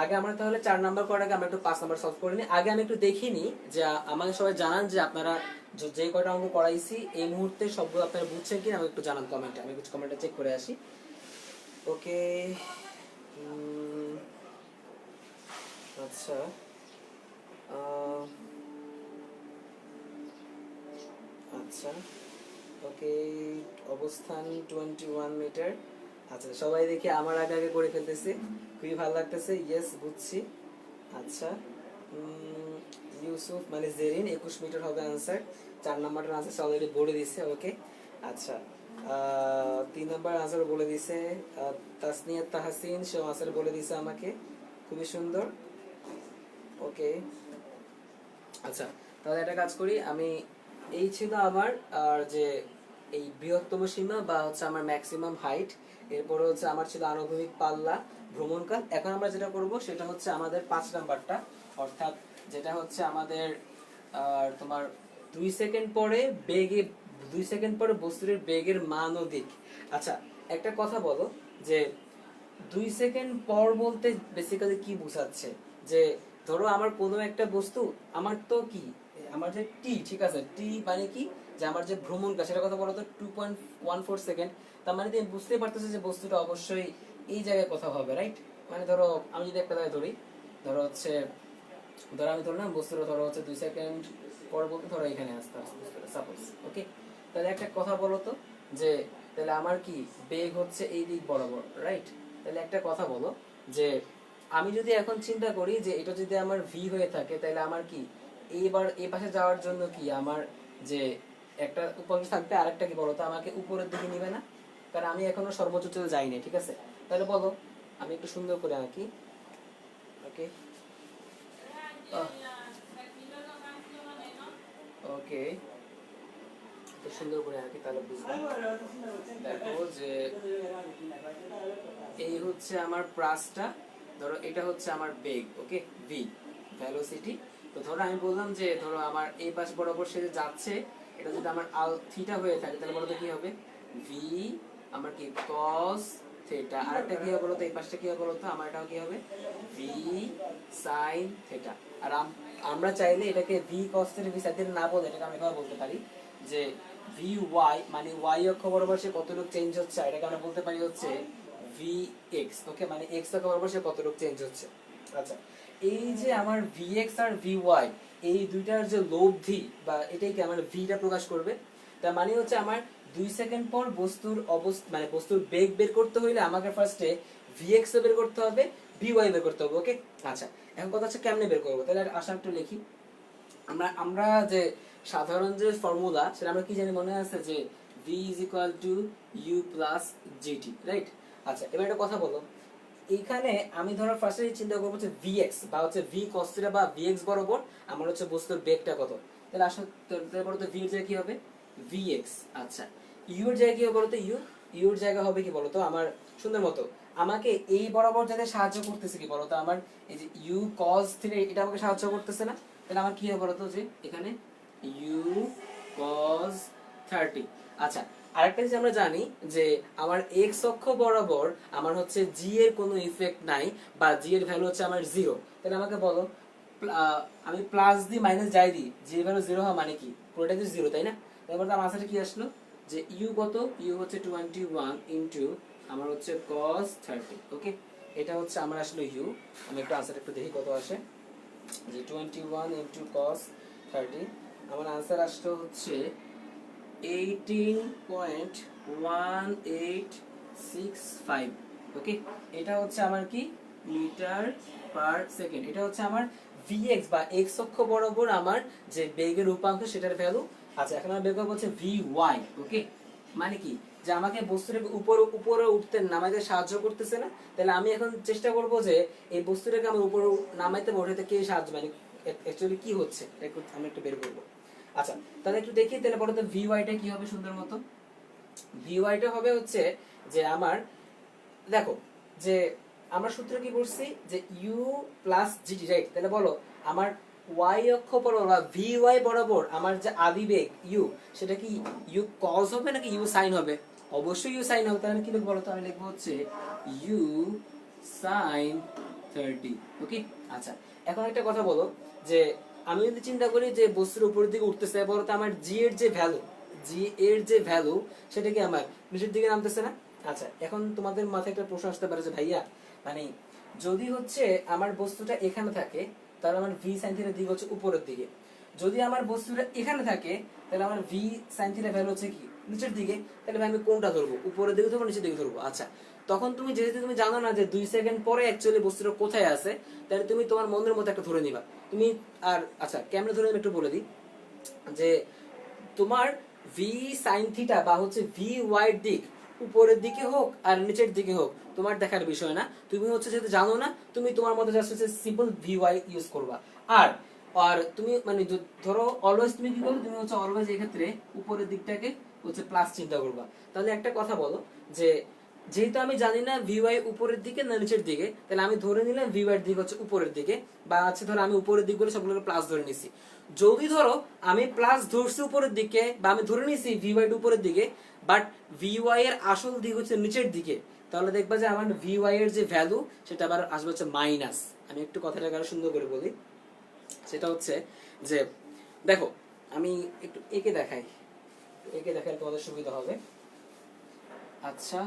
আগে আমরা তাহলে 4 নাম্বার করার আগে আমরা একটু 5 নাম্বার সলভ করে নিই। আগে আমি একটু দেখিনি যে আমাকে সবাই জানান যে আপনারা যে কয়টা অঙ্ক করাইছি এই মুহূর্তে সবগুলো আপনারা বুঝছেন কিনা আমাকে একটু জানান কমেন্টে, আমি কিছু কমেন্টে চেক করে আসি। ওকে, আচ্ছা আচ্ছা ওকে, অবস্থান 21 মিটার। আচ্ছা, সবাই দেখি আমার আগে আগে করে ফেলতেছে, খুবই ভালো লাগতেছে। ইয়েস, বুঝছি। আচ্ছা, ইউসুফ মানে জেরিন 21 মিটার হবে আনসার। 4 নাম্বারটার আনসার অলরেডি বলে দিছে। ওকে, আচ্ছা 3 নাম্বার আনসার বলে দিছে তাসনিয়া তাহসিন, সে আনসার বলে দিছে আমাকে, খুবই সুন্দর। ওকে, আচ্ছা তাহলে একটা কাজ করি আমি, এই ছিল আমার আর যে এই বৃহত্তম সীমা বা হচ্ছে আমার ম্যাক্সিমাম হাইট, এরপরে হচ্ছে আমার ছিল আনুভূমিক পাল্লা, ভ্রমণকাল। এখন আমরা যেটা করব সেটা হচ্ছে আমাদের 5 নাম্বারটা, অর্থাৎ যেটা হচ্ছে আমাদের তোমার 2 সেকেন্ড পরে বেগে, 2 সেকেন্ড পরে বস্তুর বেগের মান ও দিক। আচ্ছা, একটা কথা বলো যে 2 সেকেন্ড পর বলতে বেসিক্যালি কি বোঝাচ্ছে, যে ধরো আমার কোনো একটা বস্তু, আমার তো কি আমার যে টি, ঠিক আছে, টি মানে কি যে আমার যে ভ্রমণকাল সেটা কথা বলো তো 2.14 সেকেন্ড। তার মানে তুমি বুঝতেই পারতেছো যে বস্তুটা অবশ্যই এই জায়গায় কোথাও হবে, রাইট? মানে ধরো আমি যদি একটা জায়গায় ধরি, ধরো হচ্ছে ধরো আমি ধরলাম বস্তুটা ধরো হচ্ছে 2 সেকেন্ড পর বলতে ধরো এখানে আসতে আসতে বস্তুটা সাপোজ। ওকে, তাহলে একটা কথা বলো তো যে তাহলে আমার কি বেগ হচ্ছে এই দিক বরাবর, রাইট? তাহলে একটা কথা বলো যে আমি যদি এখন চিন্তা করি যে এটা যদি আমার ভি হয়ে থাকে, তাহলে আমার কি এইবার এই পাশে যাওয়ার জন্য কি আমার যে একটা উপাংশ থাকবে, আরেকটা কি বলতো আমাকে উপরের দিকে নিবে না? কারণ আমি এখনো সর্বোচ্চ চলে যাইনি, ঠিক আছে? তাহলে বলো, আমি একটু সুন্দর করে আঁকি। ওকে, ওকে, সুন্দর করে আঁকি তাহলে বুঝবো। দেখো যে এই হচ্ছে আমার প্রাসটা, ধরো এটা হচ্ছে আমার বেগ। ওকে, ভি ভেলোসিটি। তো ধরো আমি বললাম যে ধরো আমার এই পাশ বরাবর সে যে যাচ্ছে, এটা যদি আমার আল থিটা হয়ে থাকে তাহলে বলতো কি হবে, ভি আমার কি কস থিটা। আর একটা কি হবে বলতো, এই পাশটা কি হবে বলতো, আমার এটাও কি হবে ভি সাইন থিটা। আর আমরা চাইলে এটাকে V cos theta V sine theta না বলে এটাকে আমরা এভাবে বলতে পারি যে ভি ওয়াই, মানে ওয়াই অক্ষ বরাবর সে কতটুকু চেঞ্জ হচ্ছে, এটাকে আমরা বলতে পারি হচ্ছে ভি এক্স। ওকে, মানে এক্স অক্ষ বরাবর সে কতটুকু চেঞ্জ হচ্ছে। আচ্ছা, এই যে আমার ভি এক্স আর ভি ওয়াই এই দুইটার যে লব্ধি বা এটাই কি আমার ভিটা প্রকাশ করবে। তার মানে হচ্ছে আমার 2 সেকেন্ড পর বস্তুর অবস্থা মানে বস্তুর বেগ বের করতে হইলে আমাকে ফার্স্টে ভি এক্স বের করতে হবে, ভি ওয়াই বের করতে হবে। ওকে, আচ্ছা এখন কথা হচ্ছে কেমনে বের করবো, তাহলে আশা একটু লিখি। আমরা আমরা যে সাধারণ যে ফর্মুলা সেটা আমরা কি জানি মনে আছে যে v is equal to u plus gt, right? আচ্ছা, এবার একটা কথা বলো, এইখানে আমি ধরো ফার্স্টে চিন্তা করবো যে vx বা হচ্ছে v cos theta বা vx বরাবর আমার হচ্ছে বস্তুর বেগটা কত। তাহলে আসলে তারপরে তো v এর জায়গায় কি হবে vx। আচ্ছা, u এর জায়গায় কি হবে বলতো, u এর জায়গা হবে কি বলতো আমার সুন্দর মতো আমাকে এই বরাবর যাতে সাহায্য করতেছে কি বলতো, আমার এই যে u cos theta এটা আমাকে সাহায্য করতেছে না? তাহলে আমার কি হবে বলতো যে এখানে u cos 30। আচ্ছা, আরেকটা জিনিস আমরা জানি যে আমার x অক্ষ বরাবর আমার হচ্ছে g এর কোনো ইফেক্ট নাই বা g এর ভ্যালু হচ্ছে আমার 0। তাহলে আমাকে বলো আমি প্লাস দিই মাইনাস যাই দিই, যে ভ্যালু জিরো হয় মানে কি পুরোটাই তো জিরো, তাই না? তারপর আমার আনসারটা কি আসলো যে ইউ কত, ইউ হচ্ছে 21 ইনটু আমার হচ্ছে cos 30। ওকে, এটা হচ্ছে আমার আসলে ইউ। আমি একটু আনসার একটু দেখি কত আসে, যে 21 ইনটু cos 30, আমার আনসার আসলো হচ্ছে 18.1865। ওকে, এটা হচ্ছে আমার কি মিটার পার সেকেন্ড। এটা হচ্ছে আমার vx বা x অক্ষ বরাবর আমার যে বেগের উপাংশ সেটার ভ্যালু। আচ্ছা, এখন আমরা বের করব হচ্ছে vy। ওকে, মানে কি যে আমাকে বস্তুর উপরে উপরে উঠতে নামাইতে সাহায্য করতেছে না, তাহলে আমি এখন চেষ্টা করব যে এই বস্তুটাকে আমার উপরে নামাইতে ওঠাতে কে সাহায্য, মানে অ্যাকচুয়ালি কি হচ্ছে আমি একটু বের করব। আচ্ছা, তাহলে একটু দেখি, তাহলে পরে তো ভিওয়াইটা কি হবে সুন্দর মতো। ভিওয়াইটা হবে হচ্ছে যে আমার, দেখো যে আমরা সূত্র কি করছি যে ইউ প্লাস জিটি, রাইট? তাহলে বলো আমার ওয়াই অক্ষ বরাবর বা ভি ওয়াই বরাবর আমার যে আদিবেগ ইউ, সেটা কি ইউ কজ হবে নাকি ইউ সাইন হবে? অবশ্যই ইউ সাইন হবে। তাহলে কি লিখবো বলো তো? আমি লিখবো হচ্ছে ইউ সাইন 30। ওকে, আচ্ছা, এখন একটা কথা বলো যে আমি যদি চিন্তা করি যে বস্তুর উপরের দিকে উঠতেছে, বলো তো আমার জি এর যে ভ্যালু, জি এর যে ভ্যালু সেটা কি আমার নিচের দিকে নামতেছে না? আচ্ছা, এখন তোমাদের মাথায় একটা প্রশ্ন আসতে পারে যে ভাইয়া মানে যদি হচ্ছে আমার বস্তুটা এখানে থাকে তাহলে আমার ভি সাইন থিটার দিক হচ্ছে উপরের দিকে, যদি আমার বস্তুটা এখানে থাকে তাহলে আমার ভি সাইন থিটার ভ্যালু হচ্ছে কি নিচের দিকে, তাহলে ভাই আমি কোনটা ধরবো, উপরের দিকে ধরবো নিচের দিকে ধরবো? আচ্ছা, তখন তুমি যেহেতু তুমি জানো না যে 2 সেকেন্ড পরে অ্যাকচুয়ালি বস্তুটা কোথায় আছে, তাহলে তুমি তোমার মনের মতো একটা ধরে নিবা তুমি। আর আচ্ছা, কেমনে ধরে নিবে একটু বলে দিই, যে তোমার ভি সাইন থিটা বা হচ্ছে ভি ওয়াই দিক উপরের দিকে হোক আর নিচের দিকে হোক তোমার দেখার বিষয় না, তুমি হচ্ছে যেহেতু জানো না তুমি তোমার মতো জাস্ট হচ্ছে সিম্পল ভি ওয়াই ইউজ করবা। আর আর তুমি মানে ধরো অলওয়েজ তুমি কি করবে, তুমি হচ্ছে অলওয়েজ এই ক্ষেত্রে উপরের দিকটাকে হচ্ছে প্লাস চিন্তা করবা। তাহলে একটা কথা বলো যে যেহেতু আমি জানি না ভিওয়াই উপরের দিকে না নিচের দিকে, তাহলে আমি ধরে নিলাম ভিওয়াই এর দিক হচ্ছে উপরের দিকে, বা আছে ধরো আমি উপরের দিক বলে সবগুলোকে প্লাস ধরে নিছি। যদি ধরো আমি প্লাস ধরছি উপরের দিকে বা আমি ধরে নিছি ভিওয়াই উপরের দিকে, বাট ভিওয়াই এর আসল দিক হচ্ছে নিচের দিকে, তাহলে দেখবা যে আমার ভিওয়াই এর যে ভ্যালু সেটা আবার আসবে হচ্ছে মাইনাস। আমি একটু কথাটাকে আরো সুন্দর করে বলি, সেটা হচ্ছে যে দেখো আমি একটু একে দেখাই, একে দেখালে তোমাদের সুবিধা হবে। আচ্ছা,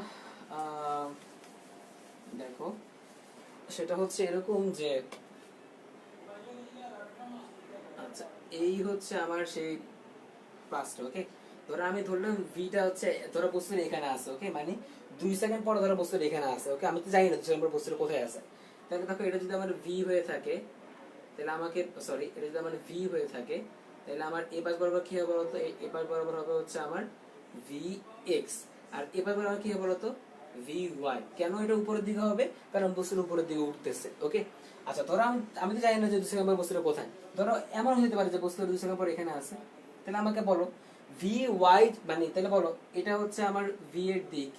দেখো সেটা হচ্ছে এরকম যে আচ্ছা এই হচ্ছে আমার সেই প্লাসটা। ওকে, ধরো আমি ধরলাম ভিটা হচ্ছে ধরো বস্তুর এখানে আছে। ওকে, মানে 2 সেকেন্ড পরে ধরো বস্তুর এখানে আছে। ওকে, আমি তো জানি না 2 সেকেন্ড পর বস্তুর কোথায় আছে। তাহলে দেখো এটা যদি আমার ভি হয়ে থাকে তাহলে আমাকে সরি এটা যদি আমার ভি হয়ে থাকে তাহলে আমার এ পাশ বরাবর কি হবে বলতো, এ পাশ বরাবর হবে হচ্ছে আমার ভি এক্স, আর এ পাশ বরাবর কি হবে বলতো ভি ওয়াই। কেন এটা উপরের দিকে হবে? কারণ বস্তুর উপরের দিকে উঠতেছে। ওকে, আচ্ছা ধরো আমি আমি তো জানি না যে 2 সেকেন্ড পর বস্তুটা কোথায়, ধরো এমন হতে পারে যে বস্তুটা 2 সেকেন্ড পর এখানে আছে, তাহলে আমাকে বলো ভি ওয়াই মানে তাহলে বলো এটা হচ্ছে আমার ভি এর দিক,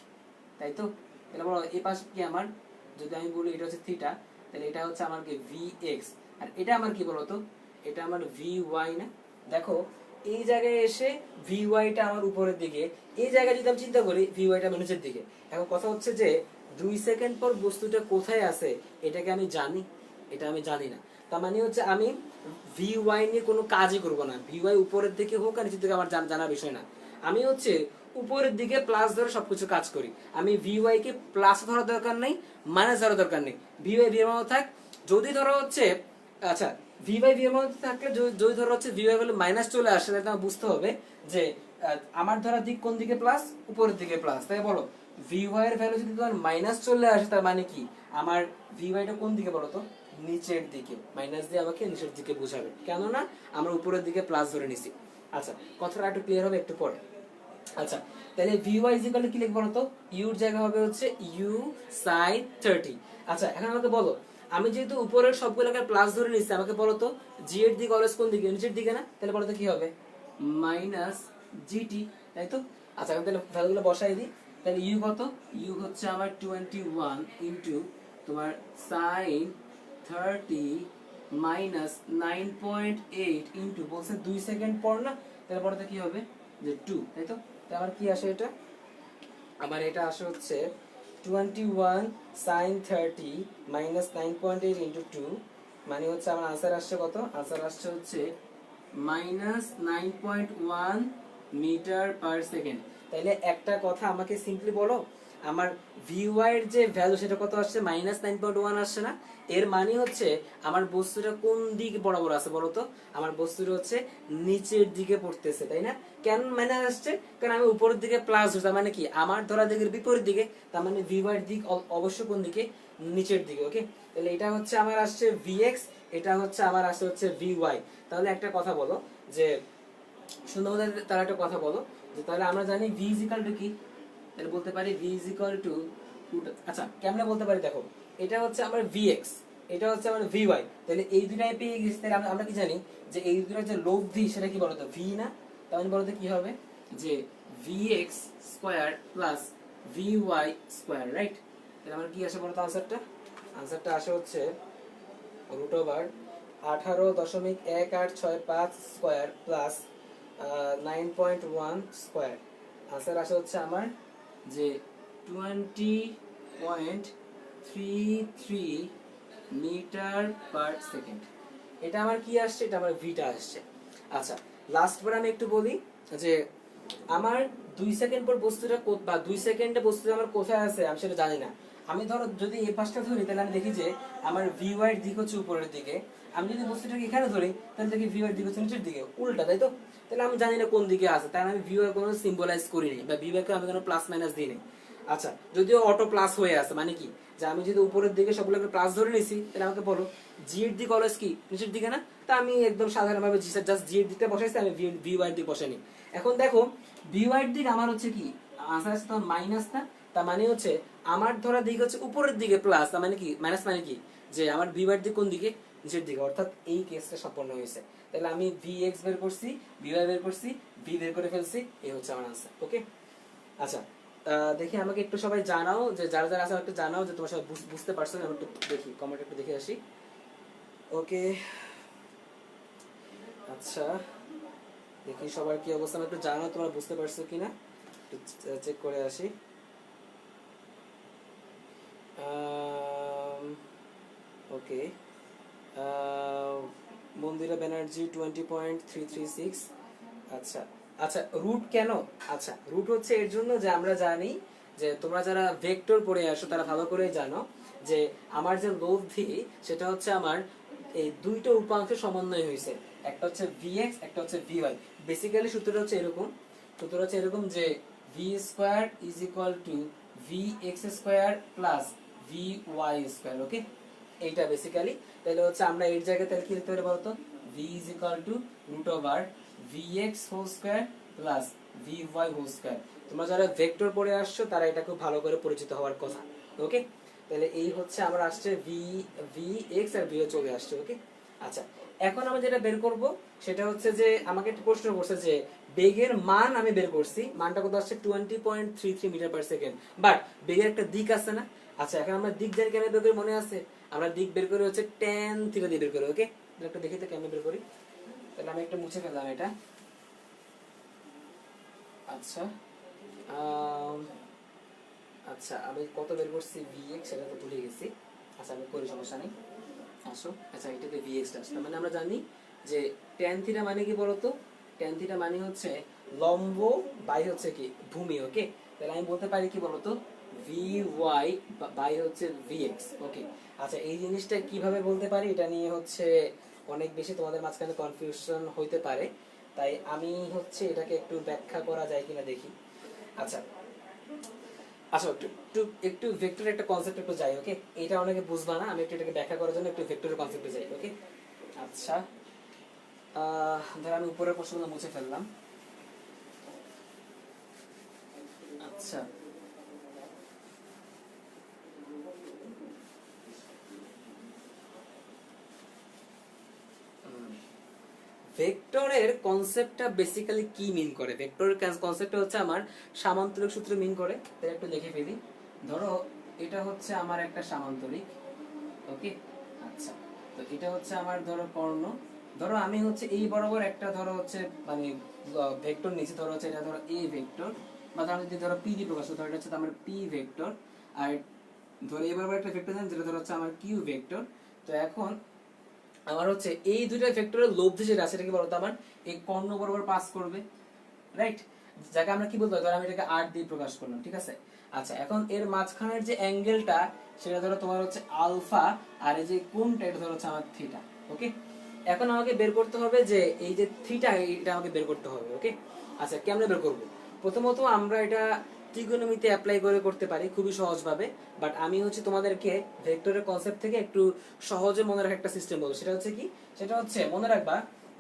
তাই তো? তাহলে বলো এই পাশ কি আমার, যদি আমি বলি এটা হচ্ছে থিটা, তাহলে এটা হচ্ছে আমার কি ভি এক্স, আর এটা আমার কি বলতো, এটা আমার ভি ওয়াই না? দেখো এই জায়গায় এসে ভি ওয়াইটা আমার উপরের দিকে, এই জায়গায় যদি আমি চিন্তা করি ভি ওয়াইটা আমার নিচের দিকে। এখন কথা হচ্ছে যে 2 সেকেন্ড পর বস্তুটা কোথায় আছে এটাকে আমি জানি? এটা আমি জানি না। তার মানে হচ্ছে আমি ভি ওয়াই নিয়ে কোনো কাজই করবো না, ভি ওয়াই উপরের দিকে হোক আর নিচের দিকে আমার জানার বিষয় না। আমি হচ্ছে উপরের দিকে প্লাস ধরে সবকিছু কাজ করি। আমি ভি ওয়াই কে প্লাস ধরার দরকার নেই, মাইনাস ধরার দরকার নেই, ভি ওয়াই ভি এর মতো থাক। যদি ধরো হচ্ছে আচ্ছা ভি ওয়াই ভি এর মধ্যে থাকলে যদি ধরো হচ্ছে ভি ওয়াই বলে মাইনাস চলে আসে, তাহলে আমার বুঝতে হবে যে আমার ধরা দিক কোন দিকে প্লাস, উপরের দিকে প্লাস। তাই বলো ভি ওয়াই এর ভ্যালু যদি তোমার মাইনাস চলে আসে তার মানে কি আমার ভি ওয়াই টা কোন দিকে বলো তো, নিচের দিকে। মাইনাস দিয়ে আমাকে নিচের দিকে বোঝাবে, কেননা আমরা উপরের দিকে প্লাস ধরে নিছি। আচ্ছা, কথাটা একটু ক্লিয়ার হবে একটু পরে। আচ্ছা, তাহলে ভি ওয়াই ইকুয়াল কি লিখবো বলো তো, ইউর জায়গা হবে হচ্ছে ইউ সাইন 30। আচ্ছা, এখন আমাকে বলো আমি যেহেতু উপরের সবগুলোকে প্লাস ধরে নিচ্ছি, আমাকে বলো তো জি এর দিক অলওয়েজ কোন দিকে, নিচের দিকে না? তাহলে বলো তো কি হবে, মাইনাস জিটি, তাই তো? আচ্ছা, আমি তাহলে ভ্যালুগুলো বসাই দিই। তাহলে ইউ কত, ইউ হচ্ছে আমার 21 ইন্টু তোমার সাইন 30 মাইনাস 9.8 ইন্টু বলছে 2 সেকেন্ড পর না, তাহলে পরে কি হবে যে 2, তাই তো? আমার কি আসে এটা, আমার এটা আসে হচ্ছে 21 sin 30 minus 9.8 into 2 মানে হচ্ছে আমার আনসার আসছে কত, আনসার আসছে হচ্ছে -9.1 মিটার পার সেকেন্ড। তাইলে একটা কথা আমাকে সিম্পলি বলো, আমার ভিওয়াই এর যে ভ্যালু সেটা কত আসছে, -9.1 আসছে না? এর মানে হচ্ছে আমার বস্তুটা কোন দিকে বরাবর আছে বলো তো? আমার বস্তুটা হচ্ছে নিচের দিকে পড়তেছে, তাই না? কেন মাইনাস আসছে? কারণ আমি উপরের দিকে প্লাস ধরছি, মানে কি আমার ধরা দিকের বিপরীত দিকে, তার মানে ভিওয়াই এর দিক অবশ্য কোন দিকে, নিচের দিকে। ওকে, তাহলে এটা হচ্ছে আমার আসছে ভিএক্স, এটা হচ্ছে আমার আসছে হচ্ছে ভিওয়াই। তাহলে একটা কথা বলো যে সুন্দর মতো তারা একটা কথা বলো যে তাহলে আমরা জানি ভি ইজ ইকাল টু কি, তাহলে বলতে পারি ভি ইজ ইকাল টু, আচ্ছা কেমনে বলতে পারি দেখো, এটা হচ্ছে আমার ভিএক্স, এটা হচ্ছে আমার ভিওয়াই, তাহলে এই দুটাই পেয়ে গেছি। তাহলে আমরা কি জানি যে এই দুটার যে লব্ধি সেটা কি বলতো, ভি না? তাহলে বলতে কি হবে যে VX square plus VY square, right? তাহলে আমার কি আসে বলতো আনসারটা, আনসারটা আসে হচ্ছে √18.1865 স্কয়ার প্লাস 9.1 স্কয়ার। আনসার আসে হচ্ছে আমার যে 20.33 মিটার পার সেকেন্ড। এটা আমার কি আসছে, এটা আমার ভিটা আসছে। আচ্ছা লাস্ট বার আমি একটু বলি যে আমার 2 সেকেন্ড পর বস্তুটা বা 2 সেকেন্ডে বস্তুটা আমার কোথায় আছে আমি সেটা জানি না। আমি ধরো যদি এই পাশটা ধরি তাহলে আমি দেখি যে আমার ভিওয়াই এর দিক হচ্ছে উপরের দিকে, আমি যদি বস্তুটাকে এখানে ধরি তাহলে দেখি ভিওয়াই এর দিক হচ্ছে নিচের দিকে, উল্টা, তাই তো? তাহলে আমি জানি না কোন দিকে আছে, তাই আমি ভিওয়াই কোনো সিম্বলাইজ করিনি বা ভিওয়াইকে আমি কোনো প্লাস মাইনাস দিইনি। আচ্ছা যদিও অটো প্লাস হয়ে আছে, মানে কি যে আমি যদি উপরের দিকে সবগুলোকে প্লাস ধরে নিছি তাহলে আমাকে বলো জি এর দিক অলওয়েজ কি নিচের দিকে না? তা আমি একদম সাধারণভাবে জাস্ট জি এর দিকটা বসাইছি, আমি ভিওয়াই এর দিক বসাইনি। এখন দেখো ভিওয়াই এর দিক আমার হচ্ছে কি, আনসার আছে তখন মাইনাস না? তার মানে হচ্ছে আমার ধরা দিক হচ্ছে উপরের দিকে প্লাস, তার মানে কি মাইনাস, মানে কি যে আমার ভিওয়াই এর দিক কোন দিকে, নিচের দিকে, অর্থাৎ এই কেসটা সম্পন্ন হয়েছে। তাহলে আমি ভিএক্স বের করছি, ভিওয়াই বের করছি, ভি বের করে ফেলছি, এই হচ্ছে আমার আনসার। ওকে, আচ্ছা দেখি আমাকে একটু সবাই জানাও যে যারা যারা আছে একটু জানাও যে তোমার সবাই বুঝতে পারছো, আমি একটু দেখি কমেন্ট একটু দেখে আসি। ওকে, আচ্ছা দেখি সবার কি অবস্থা, আমি একটু জানাও তোমরা বুঝতে পারছো কিনা, একটু চেক করে আসি। ওকে, মন্দিরা ব্যানার্জি 20.336। আচ্ছা আচ্ছা, রুট কেন? আচ্ছা রুট হচ্ছে এর জন্য যে আমরা জানি যে তোমরা যারা ভেক্টর পড়ে আসো তারা ভালো করে জানো যে আমার যে লব্ধি সেটা হচ্ছে আমার এই দুইটা উপাংশের সমন্বয় হয়েছে, একটা হচ্ছে vx একটা হচ্ছে vy। বেসিক্যালি সূত্রটা হচ্ছে এরকম, সূত্রটা হচ্ছে এরকম যে v square is equal to vx square plus vy square. Okay, এইটা বেসিক্যালি তাহলে হচ্ছে আমরা এর জায়গায় তাহলে কি লিখতে পারি বলতো, v is equal to root over vx whole square plus vy whole square. তোমরা যারা ভেক্টর পড়ে আসছো তারা এটা খুব ভালো করে পরিচিত হওয়ার কথা। ওকে, তাহলে এই হচ্ছে আমার আসছে vx আর vy চলে আসছে। ওকে, আচ্ছা এখন আমরা যেটা বের করব সেটা হচ্ছে যে আমাকে একটা প্রশ্ন করছে যে বেগের মান আমি বের করছি, মানটা কত আসছে 20.33 মিটার পার সেকেন্ড, বাট বেগের একটা দিক আছে না? আচ্ছা এখন আমরা দিক জানি কেন বের করি, মনে আছে? আমরা দিক বের করি হচ্ছে tan থিটা দিয়ে বের করি। ওকে, একটু দেখি তো কেমনে বের করি, তাহলে আমি একটু মুছে ফেললাম এটা। আচ্ছা আচ্ছা আমি কত বের করছি vx সেটা তো ভুলে গেছি। আচ্ছা আমি করি, সমস্যা নেই, আসো। আচ্ছা এটাতে vx আসছে, মানে আমরা জানি যে tan থিটা মানে কি বলতো, tan থিটা মানে হচ্ছে লম্ব বাই হচ্ছে কি ভূমি। ওকে, তাহলে আমি বলতে পারি কি বলতো vy বাই হচ্ছে vx। ওকে, আচ্ছা এই জিনিসটা কিভাবে বলতে পারি এটা নিয়ে হচ্ছে অনেক বেশি তোমাদের মাঝখানে কনফিউশন হইতে পারে, তাই আমি হচ্ছে এটাকে একটু ব্যাখ্যা করা যায় কিনা দেখি। আচ্ছা আচ্ছা একটু একটু একটু ভেক্টরের একটা কনসেপ্ট একটু যাই। ওকে, এটা অনেকে বুঝবা না, আমি একটু এটাকে ব্যাখ্যা করার জন্য একটু ভেক্টরের কনসেপ্টে যাই। ওকে, আচ্ছা ধর আমি উপরের প্রশ্নগুলো মুছে ফেললাম। আচ্ছা ভেক্টরের কনসেপ্টটা বেসিক্যালি কি মিন করে, ভেক্টরের কনসেপ্টটা হচ্ছে আমার সামান্তরিক সূত্র মিন করে। তাই একটু লিখে ফেলি, ধরো এটা হচ্ছে আমার একটা সামান্তরিক। ওকে, আচ্ছা তো এটা হচ্ছে আমার ধরো কর্ণ, ধরো আমি হচ্ছে এই বরাবর একটা ধরো হচ্ছে মানে ভেক্টর নিচে, ধরো হচ্ছে এটা ধরো এ ভেক্টর, বা ধরো যদি ধরো পি দিয়ে প্রকাশ করতে হয় এটা হচ্ছে আমার পি ভেক্টর, আর ধরো এই বরাবর একটা ভেক্টর যেটা ধরো হচ্ছে আমার কিউ ভেক্টর। তো এখন আমার হচ্ছে এই দুইটা ভেক্টরের লব্ধি যেটা আছে, সেটা কি বলতো আমার এই কর্ণ বরাবর পাস করবে, রাইট? যাকে আমরা কি বলতে পারি, ধরো আমি এটাকে আর দিয়ে প্রকাশ করলাম, ঠিক আছে? আচ্ছা, এখন এর মাঝখানের যে অ্যাঙ্গেলটা সেটা ধরো তোমার হচ্ছে আলফা, আর এই যে কোণটা এটা ধরো হচ্ছে আমার থিটা। ওকে, এখন আমাকে বের করতে হবে যে এই যে থিটা, এটা আমাকে বের করতে হবে। ওকে, আচ্ছা কেমনে বের করব? প্রথমত আমরা এটা ত্রিকোণমিতিতে অ্যাপ্লাই করে করতে পারি খুবই সহজভাবে, বাট আমি হচ্ছে তোমাদেরকে ভেক্টরের কনসেপ্ট থেকে একটু সহজে মনে রাখার একটা সিস্টেম বলবো। সেটা হচ্ছে কি, সেটা হচ্ছে মনে রাখবা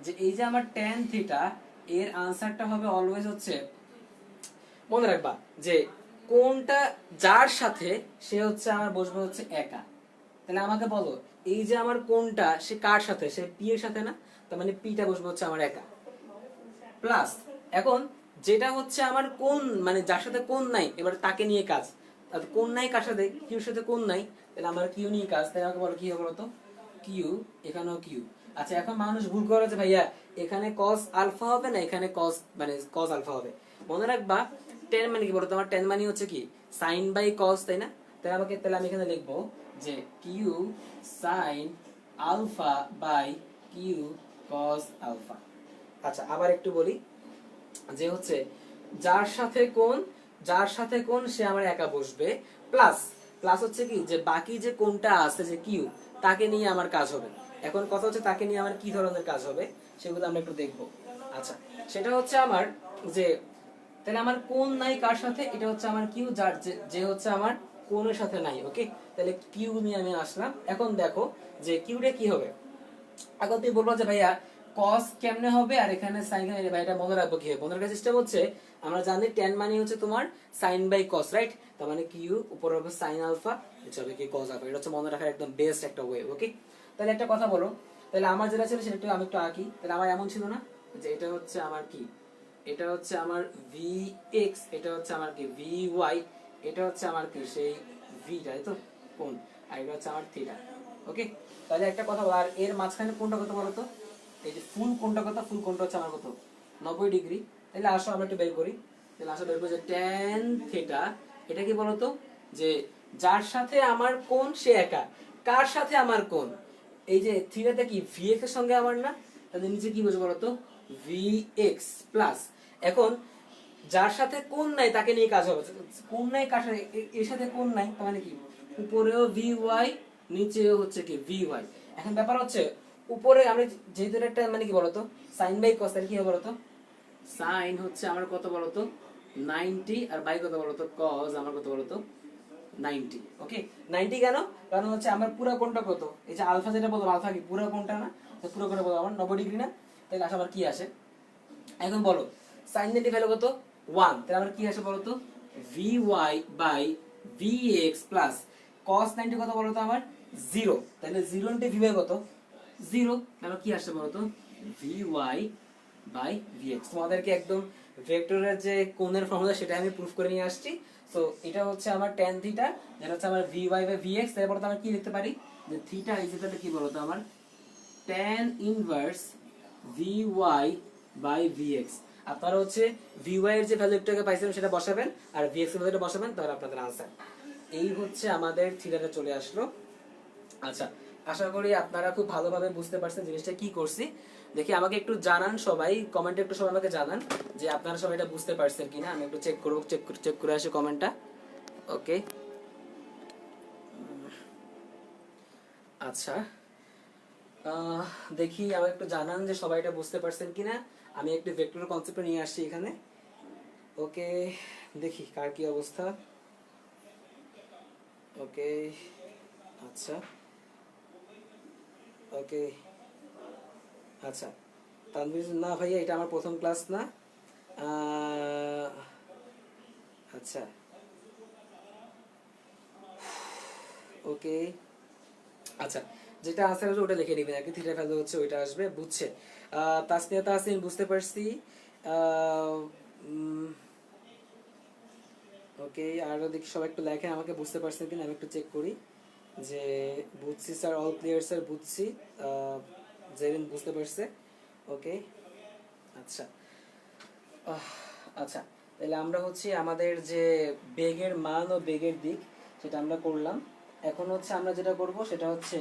যে এই যে আমার ট্যান থিটা, এর আনসারটা হবে অলওয়েজ হচ্ছে, মনে রাখবা যে কোনটা যার সাথে সে হচ্ছে আমার বসবে হচ্ছে একা। তাহলে আমাকে বলো, এই যে আমার কোনটা সে কার সাথে, সে পি এর সাথে না, তার মানে পিটা বসবে হচ্ছে আমার একা। প্লাস এখন যেটা হচ্ছে আমার কোন, মানে যার সাথে কোন নাই, এবার তাকে নিয়ে কাজ। কোন নাই কার সাথে, কিউর সাথে কোন নাই, তাহলে আমার কিউ নিয়ে কাজ। তাহলে আমাকে বলো কি হবে বলতো, কিউ, এখানেও কিউ। আচ্ছা, এখন মানুষ ভুল করে যে ভাইয়া এখানে কস আলফা হবে না, এখানে কস মানে কস আলফা হবে। মনে রাখবা টেন মানে কি বলতো, আমার টেন মানে হচ্ছে কি সাইন বাই কস, তাই না? তাহলে আমি এখানে লিখবো যে Q sine alpha by Q cos alpha. আচ্ছা, আবার একটু বলি যে হচ্ছে যার সাথে কোন, যার সাথে কোন সে আমার একা বসবে, প্লাস প্লাস হচ্ছে কি যে বাকি যে কোনটা আছে যে কিউ, তাকে নিয়ে আমার কাজ হবে। এখন কথা হচ্ছে তাকে নিয়ে আমার কি ধরনের কাজ হবে সেগুলো আমরা একটু দেখবো। আচ্ছা, সেটা হচ্ছে আমার যে তাহলে আমার কোন নাই কার সাথে, এটা হচ্ছে আমার কিউ, যার যে হচ্ছে আমার কোনের সাথে নাই। ওকে, তাহলে কিউ নিয়ে আমি আসলাম। এখন দেখো যে কিউটা কি হবে। এখন তুমি বলবো যে ভাইয়া cos কেমনে হবে আর এখানে sin কেমনে, ভাই এটা মনে রাখবো কি হবে? মনে রাখার সিস্টেম হচ্ছে আমরা জানি tan মানে হচ্ছে তোমার sin বাই cos, রাইট? তার মানে কিউ উপর হবে sin আলফা, নিচে হবে কি cos আলফা। এটা হচ্ছে মনে রাখার একদম বেস্ট একটা ওয়ে। ওকে, তাহলে একটা কথা বলো, তাহলে আমার যেটা ছিল সেটা একটু আমি একটু আঁকি। তাহলে আমার এমন ছিল না যে এটা হচ্ছে আমার কি, এটা হচ্ছে আমার vx, এটা হচ্ছে আমার কি vy, এটা হচ্ছে আমার কি সেই v, তাই তো কোণ, আর এটা হচ্ছে আমার থিটা। ওকে, তাহলে একটা কথা বল, আর এর মাঝখানে কোনটা কত বলতো, এই যে ফুল কোনটা কত, ফুল কোনটা হচ্ছে আমার কত 90 ডিগ্রি। তাহলে আসো আমরা একটু বের করি। তাহলে আসো বের করি যে tan থিটা, এটা কি বলতো যে যার সাথে আমার কোণ সে একা, কার সাথে আমার কোণ, এই যে থিটাটা কি vx এর সঙ্গে আমার না, তাহলে নিচে কি বসে বলতো vx প্লাস, এখন যার সাথে কোণ নাই তাকে নিয়ে কাজ হবে। কোণ নাই কার সাথে, এর সাথে কোণ নাই, তার মানে কি উপরেও vy, নিচেও হচ্ছে কি vy। এখন ব্যাপার হচ্ছে উপরে আমরা যেহেতু একটা মানে কি বলতো সাইন বাই কস, তাহলে কি হবে বলতো, সাইন হচ্ছে আমার কত বলতো 90, আর বাই কত বলতো কস আমার কত বলতো 90। ওকে, 90 কেন, কারণ হচ্ছে আমার পুরো কোণটা কত, এই যে আলফা যেটা বললাম, আলফা কি পুরো কোণটা না, তো পুরো কোণটা বললাম আমার 90 ডিগ্রি না। তাহলে আসলে আমার কি আসে, এখন বলো sin 90 ভ্যালু কত 1, তাহলে আমার কি আসে বলো তো vy by vx plus cos 90 কত বলো তো আমার 0, তাহলে 0 ইনটু vy কত 0, তাহলে কি আসছে বলো তো vy বাই vx। তোমাদেরকে একদম ভেক্টরের যে কোণের ফর্মুলা সেটা আমি প্রুফ করে নিয়ে আসছি। সো এটা হচ্ছে আমার tan থিটা, যেটা হচ্ছে আমার vy বাই vx। তারপর আমরা কি লিখতে পারি যে থিটা ইজ ইকুয়াল টু কি বলো তো আমার tan inverse vy by vx। আপনারা হচ্ছে vy এর যে ভ্যালুটাকে পাইছেন সেটা বসাবেন, আর vx এর ভ্যালুটা বসাবেন, তাহলে আপনাদের আনসার। এই হচ্ছে আমাদের থিটাটা চলে আসলো। আচ্ছা, আশা করি আপনারা খুব ভালোভাবে বুঝতে পারছেন জিনিসটা কি করছি। দেখি আমাকে একটু জানান সবাই, কমেন্টে একটু সবাই আমাকে জানান যে আপনারা সবাই এটা বুঝতে পারছেন কিনা। আমি একটু চেক করব, চেক করে আসি কমেন্টটা। ওকে, আচ্ছা, দেখি আমাকে একটু জানান যে সবাই এটা বুঝতে পারছেন কিনা। আমি একটু ভেক্টর কনসেপ্ট নিয়ে আসছি এখানে। ওকে, দেখি কার কি অবস্থা। ওকে, আচ্ছা, ওকে, আচ্ছা, তানভীর না ভাইয়া এটা আমার প্রথম ক্লাস না। আহ, আচ্ছা, ওকে, আচ্ছা, যেটা আনসার হবে ওটা লিখে নিবেন আর কি, থিটা ভ্যালু হচ্ছে ওইটা আসবে, বুঝছে? তাসনিয়া তাহসিন বুঝতে পারছি। ওকে, আর দেখি সবাই একটু লেখেন আমাকে বুঝতে পারছেন কিনা, আমি একটু চেক করি যে বুঝছি স্যার, অল ক্লিয়ার স্যার, বুঝছি। জেরিন বুঝতে পারছে। ওকে, আচ্ছা, আচ্ছা, তাহলে আমরা হচ্ছে আমাদের যে বেগের মান ও বেগের দিক সেটা আমরা করলাম। এখন হচ্ছে আমরা যেটা করব সেটা হচ্ছে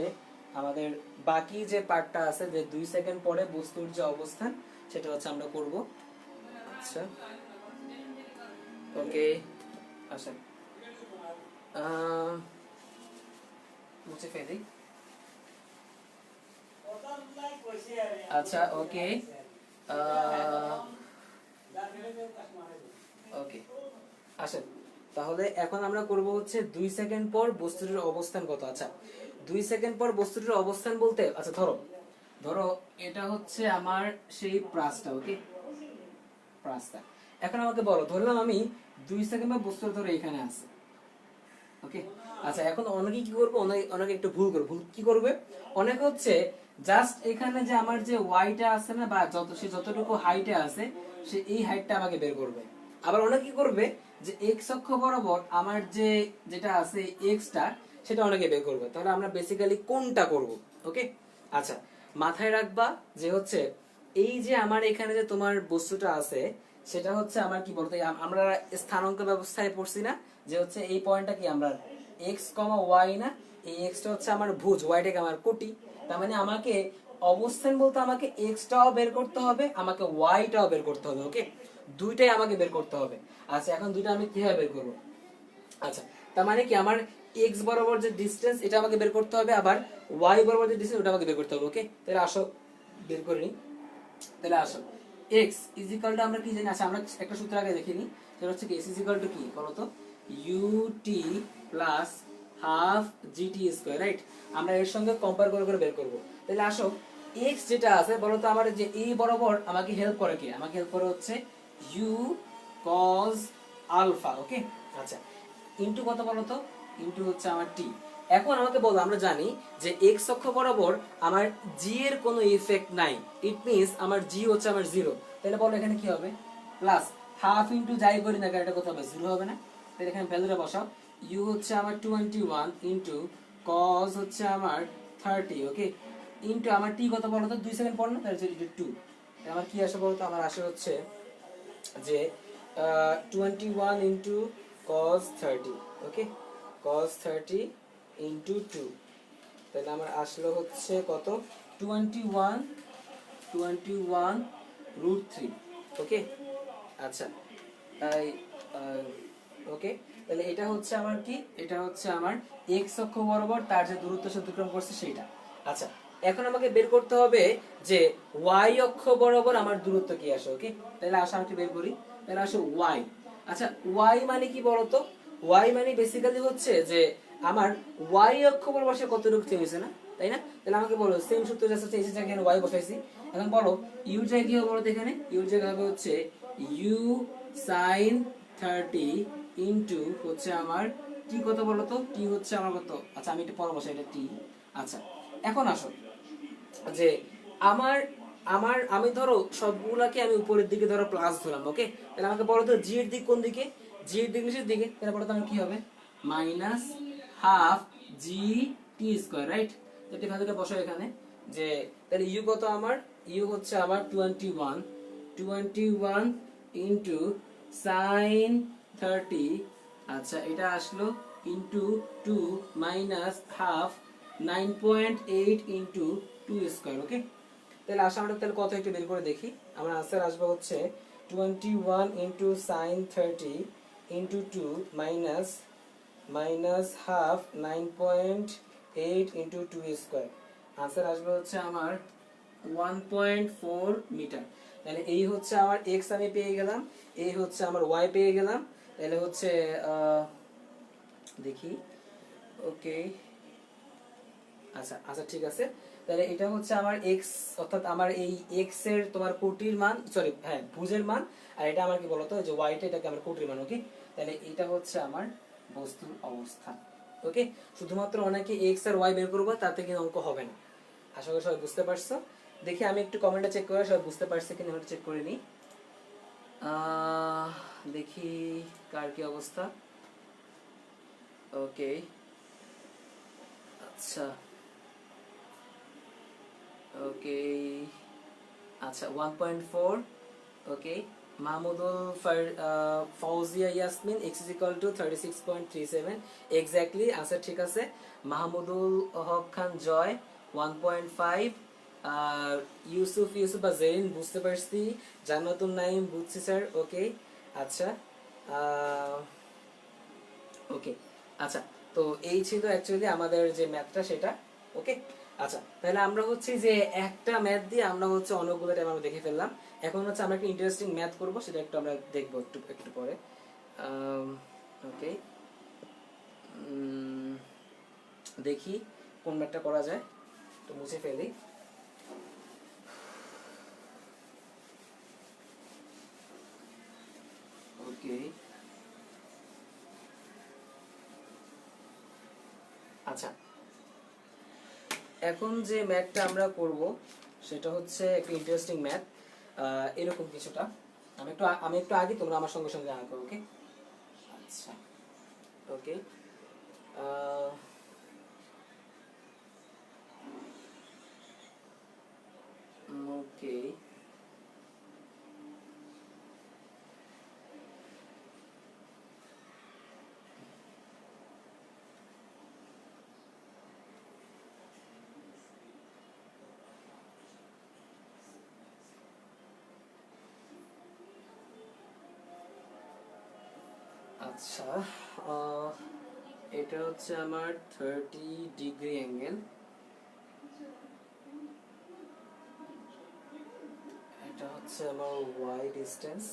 আমাদের বাকি যে পার্টটা আছে যে 2 সেকেন্ড পরে বস্তুর যে অবস্থান সেটা হচ্ছে আমরা করব। আচ্ছা ওকে আচ্ছা মুছে ফেলি। আচ্ছা ওকে ওকে আসেন তাহলে এখন আমরা করব হচ্ছে 2 সেকেন্ড পর বস্তুটির অবস্থান কত। আচ্ছা 2 সেকেন্ড পর বস্তুটির অবস্থান বলতে আচ্ছা ধরো ধরো এটা হচ্ছে আমার সেই প্রাসটা। ওকে প্রাসটা এখন আমাকে বলো ধরলাম আমি 2 সেকেন্ড পর বস্তুটা ধরো এখানে আছে। ওকে আচ্ছা এখন অনেকে কি করবে অনেকে একটু ভুল করবে। ভুল কি করবে অনেকে হচ্ছে জাস্ট এখানে যে আমার যে ওয়াইটা আছে না বা যতটুকু হাইটে আছে সে এই হাইটটা আমাকে বের করবে। আবার অনেকে কি করবে যে এক্স অক্ষ বরাবর আমার যে যেটা আছে এক্সটা সেটা অনেকে বের করবে। তাহলে আমরা বেসিক্যালি কোনটা করব। ওকে আচ্ছা মাথায় রাখবা যে হচ্ছে এই যে আমার এখানে যে তোমার বস্তুটা আছে সেটা হচ্ছে আমার কি বলতে আমরা স্থানাঙ্ক ব্যবস্থায় পড়ছি না যে হচ্ছে এই পয়েন্টটা কি আমরা x, y না এই xটা হচ্ছে আমার ভুজ yটাকে আমার কোটি। তার মানে আমাকে অবস্থান বলতে আমাকে xটাও বের করতে হবে আমাকে yটাও বের করতে হবে। ওকে দুইটাই আমাকে বের করতে হবে। আচ্ছা এখন দুইটা আমি কিভাবে বের করব। আচ্ছা তার মানে কি আমার x বরাবর যে ডিসটেন্স এটা আমাকে বের করতে হবে আবার y বরাবর যে ডিসটেন্স ওটা আমাকে বের করতে হবে। ওকে তাহলে আসো বের করে নিই। তাহলে আসো x ইজ ইকুয়াল টু আমরা কি জানি। আচ্ছা আমরা একটা সূত্র আগে দেখে নিই সেটা হচ্ছে কি x ইজ ইকুয়াল টু কি বলো তো ut plus half gt square right. আমরা এর সঙ্গে কম্পেয়ার করে করে বের করব। তাহলে আসো x যেটা আছে বলো তো আমার যে এই বরাবর আমাকে হেল্প করে কি আমাকে হেল্প করে হচ্ছে u cos আলফা। ওকে আচ্ছা ইনটু কত বলো তো ইনটু হচ্ছে আমার t। এখন আমাকে বলো আমরা জানি যে x অক্ষ বরাবর আমার g এর কোনো ইফেক্ট নাই। ইট মিন্স আমার g হচ্ছে আমার 0। তাহলে বলো এখানে কি হবে প্লাস হাফ ইনটু যাই করি না এটা কত হবে 0 হবে না। তাহলে এখানে ভ্যালুটা বসাও u হচ্ছে আমার 21 ইনটু cos হচ্ছে আমার 30। ওকে ইনটু আমার t কত বলো তো 2 সেকেন্ড পর না তাহলে এটা 2। তাহলে আমার কি আসে বলো তো আমার আসে হচ্ছে যে 21 ইনটু cos 30। ওকে cos 30 ইনটু 2 তাহলে আমার আসলো হচ্ছে কত 21 রুট 3। ওকে আচ্ছা তাই ওকে তাহলে এটা হচ্ছে আমার কি এটা হচ্ছে আমার x অক্ষ বরাবর তার যে দূরত্ব সে অতিক্রম করছে সেটা। আচ্ছা এখন আমাকে বের করতে হবে যে y অক্ষ বরাবর আমার দূরত্ব কি আসে। ওকে তাহলে আসা আমি বের করি। তাহলে আসে y। আচ্ছা y মানে কি বলতো y মানে বেসিক্যালি হচ্ছে যে আমার y অক্ষ বরাবর সে কতটুকু থেমেছে না তাই না। তাহলে আমাকে বলো সেম সূত্র জাস্ট এই জায়গায় এখানে y বসাইছি। এখন বলো u জায়গায় কি হবে বলো তো এখানে u জায়গায় হবে হচ্ছে u sin 30 ইনটু হচ্ছে আমার t কত বলো তো t হচ্ছে আমার কত। আচ্ছা আমি এটা পরে বসাই এটা t। আচ্ছা এখন আসো যে আমার আমার আমি ধরো সবগুলাকে আমি উপরের দিকে ধরো প্লাস ধরলাম। ওকে তাহলে আমাকে বলো তো জি এর দিক কোন দিকে জি এর দিক নিচের দিকে। তাহলে বলো তো আমার কি হবে মাইনাস হাফ জি টি স্কয়ার রাইট। তো এটা ভ্যালুটা বসাও এখানে যে তাহলে ইউ কত আমার ইউ হচ্ছে আমার 21 ইনটু সাইন 30। আচ্ছা এটা আসলো into 2 minus half 9.8 into 2 square. Okay তাহলে আসা আমরা তাহলে কত একটু বের করে দেখি। আমার आंसर আসবে হচ্ছে 21 into sin 30 into 2 minus half 9.8 into 2 square. Answer আসবে হচ্ছে আমার 1.4 মিটার। তাহলে এই হচ্ছে আমার x আমি পেয়ে গেলাম এই হচ্ছে আমার y পেয়ে গেলাম। তাহলে হচ্ছে দেখি ওকে আচ্ছা আচ্ছা ঠিক আছে। তাহলে এটা হচ্ছে আমার x অর্থাৎ আমার এই x এর তোমার কোটির মান সরি হ্যাঁ ভুজের মান আর এটা আমার কি বলতো যে y টা এটাকে আমার কোটির মান। ওকে তাহলে এটা হচ্ছে আমার বস্তুর অবস্থান। ওকে শুধুমাত্র অনেকে x আর y বের করব তাতে কিন্তু অঙ্ক হবে না। আশা করি সবাই বুঝতে পারছো। দেখি আমি একটু কমেন্টে চেক করে সবাই বুঝতে পারছে কিনা ওটা চেক করে নিই। দেখি কার কি অবস্থা। ওকে আচ্ছা ওকে আচ্ছা 1.4 okay Mahmudul Fauzia Yasmin x is equal to 36.37 exactly answer ঠিক আছে। মাহমুদুল হক খান জয় 1.5, আর ইউসুফ বা জেরিন বুঝতে পারছি, জান্নাতুন নাইম বুঝছি স্যার, ওকে। আচ্ছা, ওকে। আচ্ছা, তো এই ছিল অ্যাকচুয়ালি আমাদের যে ম্যাথটা সেটা, ওকে। আচ্ছা, তাহলে আমরা হচ্ছে যে একটা ম্যাথ দিয়ে আমরা হচ্ছে অনেকগুলো টাইম আমরা দেখে ফেললাম। এখন হচ্ছে আমরা একটা ইন্টারেস্টিং ম্যাথ করব, সেটা একটু আমরা দেখবো একটু একটু পরে। ওকে, দেখি কোন ম্যাথটা করা যায়, তো মুছে ফেলি। ওকে, আচ্ছা, এখন যে ম্যাথটা আমরা করব সেটা হচ্ছে একটা ইন্টারেস্টিং ম্যাথ, এরকম কিছুটা। আমি একটু আগে, তোমরা আমার সঙ্গে সঙ্গে আঁকো, ওকে। আচ্ছা, ওকে, ওকে, আচ্ছা, এটা হচ্ছে আমার 30 ডিগ্রি অ্যাঙ্গেল, এটা হচ্ছে আমার ওয়াই ডিস্টেন্স,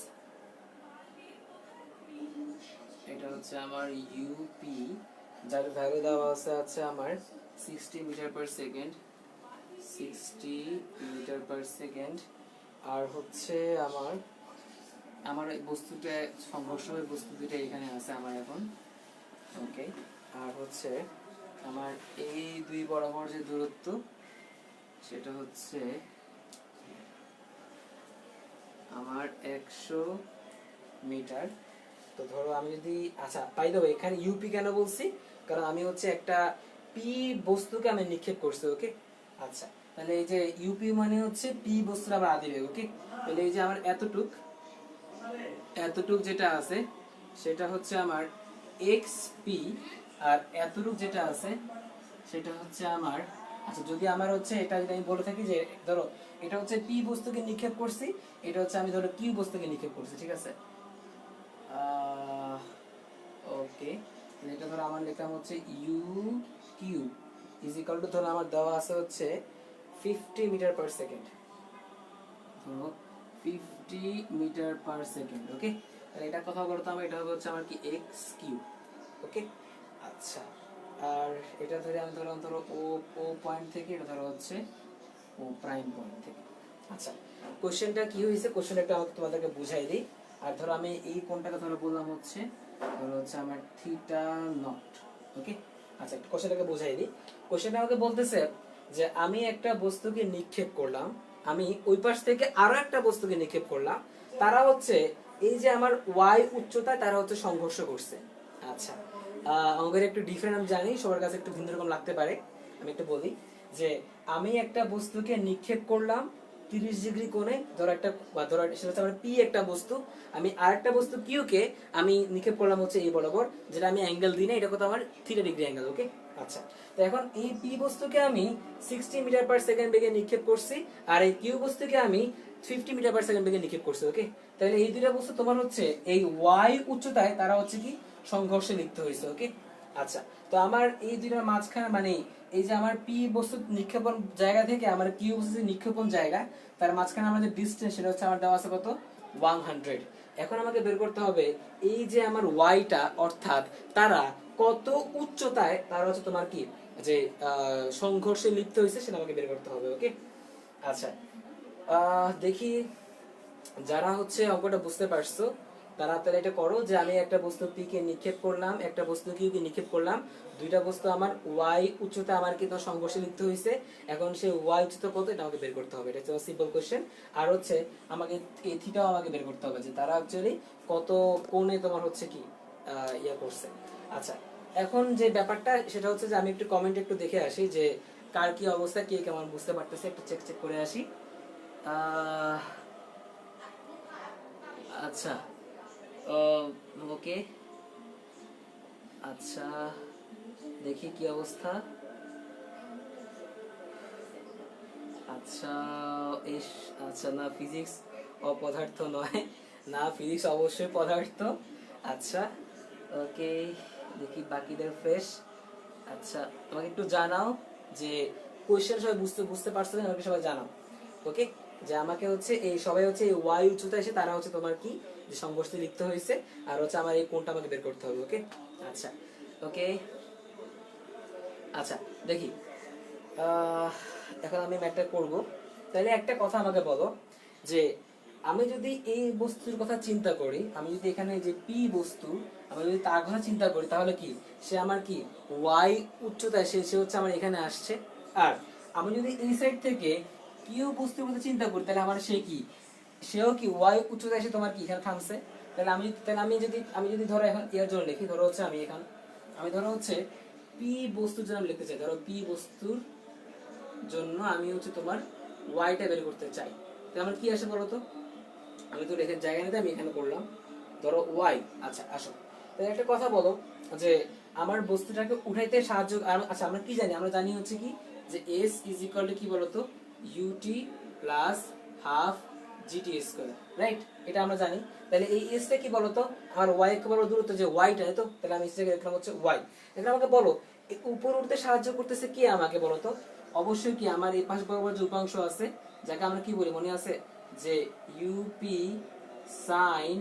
এটা হচ্ছে আমার ইউপি, যার ভ্যালু দেওয়া আছে আমার 60 metre per second, 60 metre per second. আর হচ্ছে আমার আমার এই বস্তুটা, সংঘর্ষের বস্তু দুটো এখানে আছে আমার এখন, ওকে। আর হচ্ছে আমার এই দুই বরাবর যে দূরত্ব সেটা হচ্ছে আমার 100 মিটার। তো ধরো আমি যদি, আচ্ছা পাই দেবো, এখানে ইউপি কেন বলছি, কারণ আমি হচ্ছে একটা পি বস্তুকে আমি নিক্ষেপ করছি, ওকে। আচ্ছা, তাহলে এই যে ইউপি মানে হচ্ছে পি বস্তুর আমার আদিবেগ, ওকে। তাহলে এই যে আমার এতটুক এতটুক যেটা আছে সেটা হচ্ছে আমার এক্স পি, আর এতটুক যেটা আছে সেটা হচ্ছে আমার, আচ্ছা যদি আমার হচ্ছে এটা যদি আমি বলে থাকি যে ধরো এটা হচ্ছে পি বস্তুকে নিক্ষেপ করছি, এটা হচ্ছে আমি ধরো কিউ বস্তুকে নিক্ষেপ করছি, ঠিক আছে। ওকে, এটা ধরো আমার লেখা হচ্ছে U Q is equal to, ধরো আমার দেওয়া আছে হচ্ছে 50 মিটার পার সেকেন্ড, ধরো 50 মিটার পার সেকেন্ড, ওকে। তাহলে এটা কথা বলতে হবে, এটা হবে হচ্ছে আমার কি এক্স কিউ, ওকে। আচ্ছা, আর এটা ধরে আমি ধরলাম ধরো ও ও পয়েন্ট থেকে, এটা ধরো হচ্ছে ও প্রাইম পয়েন্ট থেকে। আচ্ছা, কোশ্চেনটা কি হয়েছে, কোশ্চেনটা একটু আমাকে তোমাদেরকে বুঝাই দিই। আর ধরো আমি এই কোণটাকে ধরো বললাম হচ্ছে, ধরো হচ্ছে আমার থিটা নট, ওকে। আচ্ছা, কোশ্চেনটাকে বুঝাই দিই। কোশ্চেনটা আমাকে বলতেছে যে আমি একটা বস্তুকে নিক্ষেপ করলাম, আমি ওই পাশ থেকে আরো একটা বস্তুকে নিক্ষেপ করলাম, তারা হচ্ছে এই যে আমার ওয়াই উচ্চতায় তারা হচ্ছে সংঘর্ষ করছে। আচ্ছা, আমাদের একটু ডিফারেন্ট আমি জানি, সবার কাছে একটু ভিন্ন রকম লাগতে পারে। আমি একটু বলি যে আমি একটা বস্তুকে নিক্ষেপ করলাম 30 ডিগ্রি কোণে, ধরো একটা, ধরো সেটা হচ্ছে আমার পি একটা বস্তু, আমি আরেকটা বস্তু কিউ কে আমি নিক্ষেপ করলাম হচ্ছে এই বরাবর, যেটা আমি অ্যাঙ্গেল দিই না, এটা কত আমার 3 ডিগ্রি অ্যাঙ্গেল, ওকে। আচ্ছা, তো এখন এই পি বস্তুকে আমি 60 মিটার পার সেকেন্ড বেগে নিক্ষেপ করছি, আর এই কিউ বস্তুকে আমি 50 মিটার পার সেকেন্ড বেগে নিক্ষেপ করছি, ওকে। তাহলে এই দুইটা বস্তু তোমার হচ্ছে এই ওয়াই উচ্চতায় তারা হচ্ছে কি সংঘর্ষে লিপ্ত হয়েছে, ওকে। আচ্ছা, তো আমার এই দুইটার মাঝখানে মানে এই যে আমার পি বস্তু নিক্ষেপণ জায়গা থেকে আমার কিউ বস্তু নিক্ষেপণ জায়গা, তার মাঝখানে আমাদের ডিসটেন্স সেটা হচ্ছে আমার দেওয়া আছে কত 100। এখন আমাকে বের করতে হবে এই যে আমার ওয়াইটা, অর্থাৎ তারা কত উচ্চতায় তারা হচ্ছে তোমার কি যে সংঘর্ষে লিপ্ত হয়েছে সেটা আমাকে বের করতে হবে, ওকে। আচ্ছা, দেখি যারা হচ্ছে অঙ্কটা বুঝতে পারছো তারা তাহলে এটা করো, যে আমি একটা বস্তু পি কে নিক্ষেপ করলাম, একটা বস্তু কিউ কে নিক্ষেপ করলাম, দুইটা বস্তু আমার ওয়াই উচ্চতা আমার কিন্তু সংঘর্ষে লিপ্ত হয়েছে, এখন সেই ওয়াই উচ্চতা কত এটা আমাকে বের করতে হবে, এটা হচ্ছে সিম্পল কোশ্চেন। আর হচ্ছে আমাকে এই থিটাও আমাকে বের করতে হবে, যে তারা অ্যাকচুয়ালি কত কোণে তোমার হচ্ছে কি ইয়া করছে। আচ্ছা, এখন যে ব্যাপারটা সেটা হচ্ছে যে আমি একটু কমেন্ট একটু দেখে আসি যে কার কি অবস্থা, কে কেমন বুঝতে পারতেছে, একটু চেক চেক করে আসি। আচ্ছা, ওকে। আচ্ছা, দেখি কি অবস্থা। আচ্ছা এস আচ্ছা না ফিজিক্স অপদার্থ নয়, না ফিজিক্স অবশ্যই পদার্থ। আচ্ছা ওকে, দেখি বাকিদের ফ্রেশ। আচ্ছা আমাকে একটু জানাও যে কোয়েশ্চেন সবাই বুঝতে বুঝতে পারছো কিনা, আমাকে সবাই জানাও। ওকে, যে আমাকে হচ্ছে এই সবাই হচ্ছে এই ওয়াই উচ্চতা এসে তারা হচ্ছে তোমার কি যে সংঘর্ষে লিখতে হয়েছে, আর হচ্ছে আমার এই কোণটা আমাকে বের করতে হবে। ওকে আচ্ছা ওকে আচ্ছা দেখি আহ, এখন আমি ম্যাটটা করব। তাহলে একটা কথা আমাকে বলো যে আমি যদি এই বস্তুর কথা চিন্তা করি, আমি যদি এখানে যে পি বস্তু আমি যদি তার কথা চিন্তা করি, তাহলে কি সে আমার কি ওয়াই উচ্চতায় সে সে হচ্ছে আমার এখানে আসছে। আর আমি যদি এই সাইড থেকে কিউ বস্তুর কথা চিন্তা করি, তাহলে আমার সে কি সেও কি ওয়াই উচ্চতায় এসে তোমার কি এখানে থামছে। তাহলে আমি যদি ধরো এখন এর জন্য লিখি, ধরো হচ্ছে আমি ধরো হচ্ছে পি বস্তুর জন্য আমি লিখতে চাই, ধরো পি বস্তুর জন্য আমি হচ্ছে তোমার ওয়াইটা বের করতে চাই। তাহলে আমার কি আসে বলো তো, আমি তো লেখার জায়গা নিতে আমি এখানে করলাম ধরো ওয়াই। আচ্ছা আসো, তাহলে একটা কথা বলো যে আমার বস্তুটাকে উঠাইতে সাহায্য আচ্ছা আমরা কি জানি, আমরা জানি হচ্ছে কি যে এস ইজ ইকুয়াল টু কি বলতো UT plus half GT square, right? এটা আমরা জানি। তাহলে এই এসটা কি বলতো আমার ওয়াই কে বলো দূরত্ব যে ওয়াইটা, তো তাহলে আমি এটাকে লিখলাম হচ্ছে ওয়াই। এখন আমাকে বলো উপর উঠতে সাহায্য করতেছে কি আমাকে বলো তো, অবশ্যই কি আমার এই পাশ বরাবর যে উপাংশ আছে যাকে আমরা কি বলি মনে আছে যে ইউপি সাইন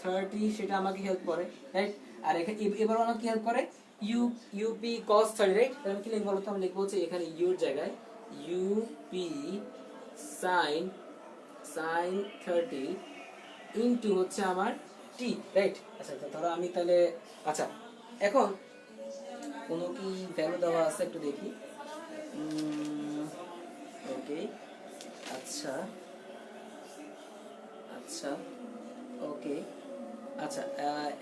30, সেটা আমাকে হেল্প করে, রাইট? আর এখানে এবার আমাকে কি হেল্প করে ইউপি cos 30, রাইট? তাহলে আমি কি লিখবো বলতো, আমি লিখবো হচ্ছে এখানে ইউর জায়গায় ইউপি সাইন 30 ইনটু হচ্ছে আমার টি, রাইট? আচ্ছা ধরো আমি তাহলে আচ্ছা এখন কোনো কি ভ্যালু দেওয়া আছে একটু দেখি। ওকে আচ্ছা আচ্ছা ওকে আচ্ছা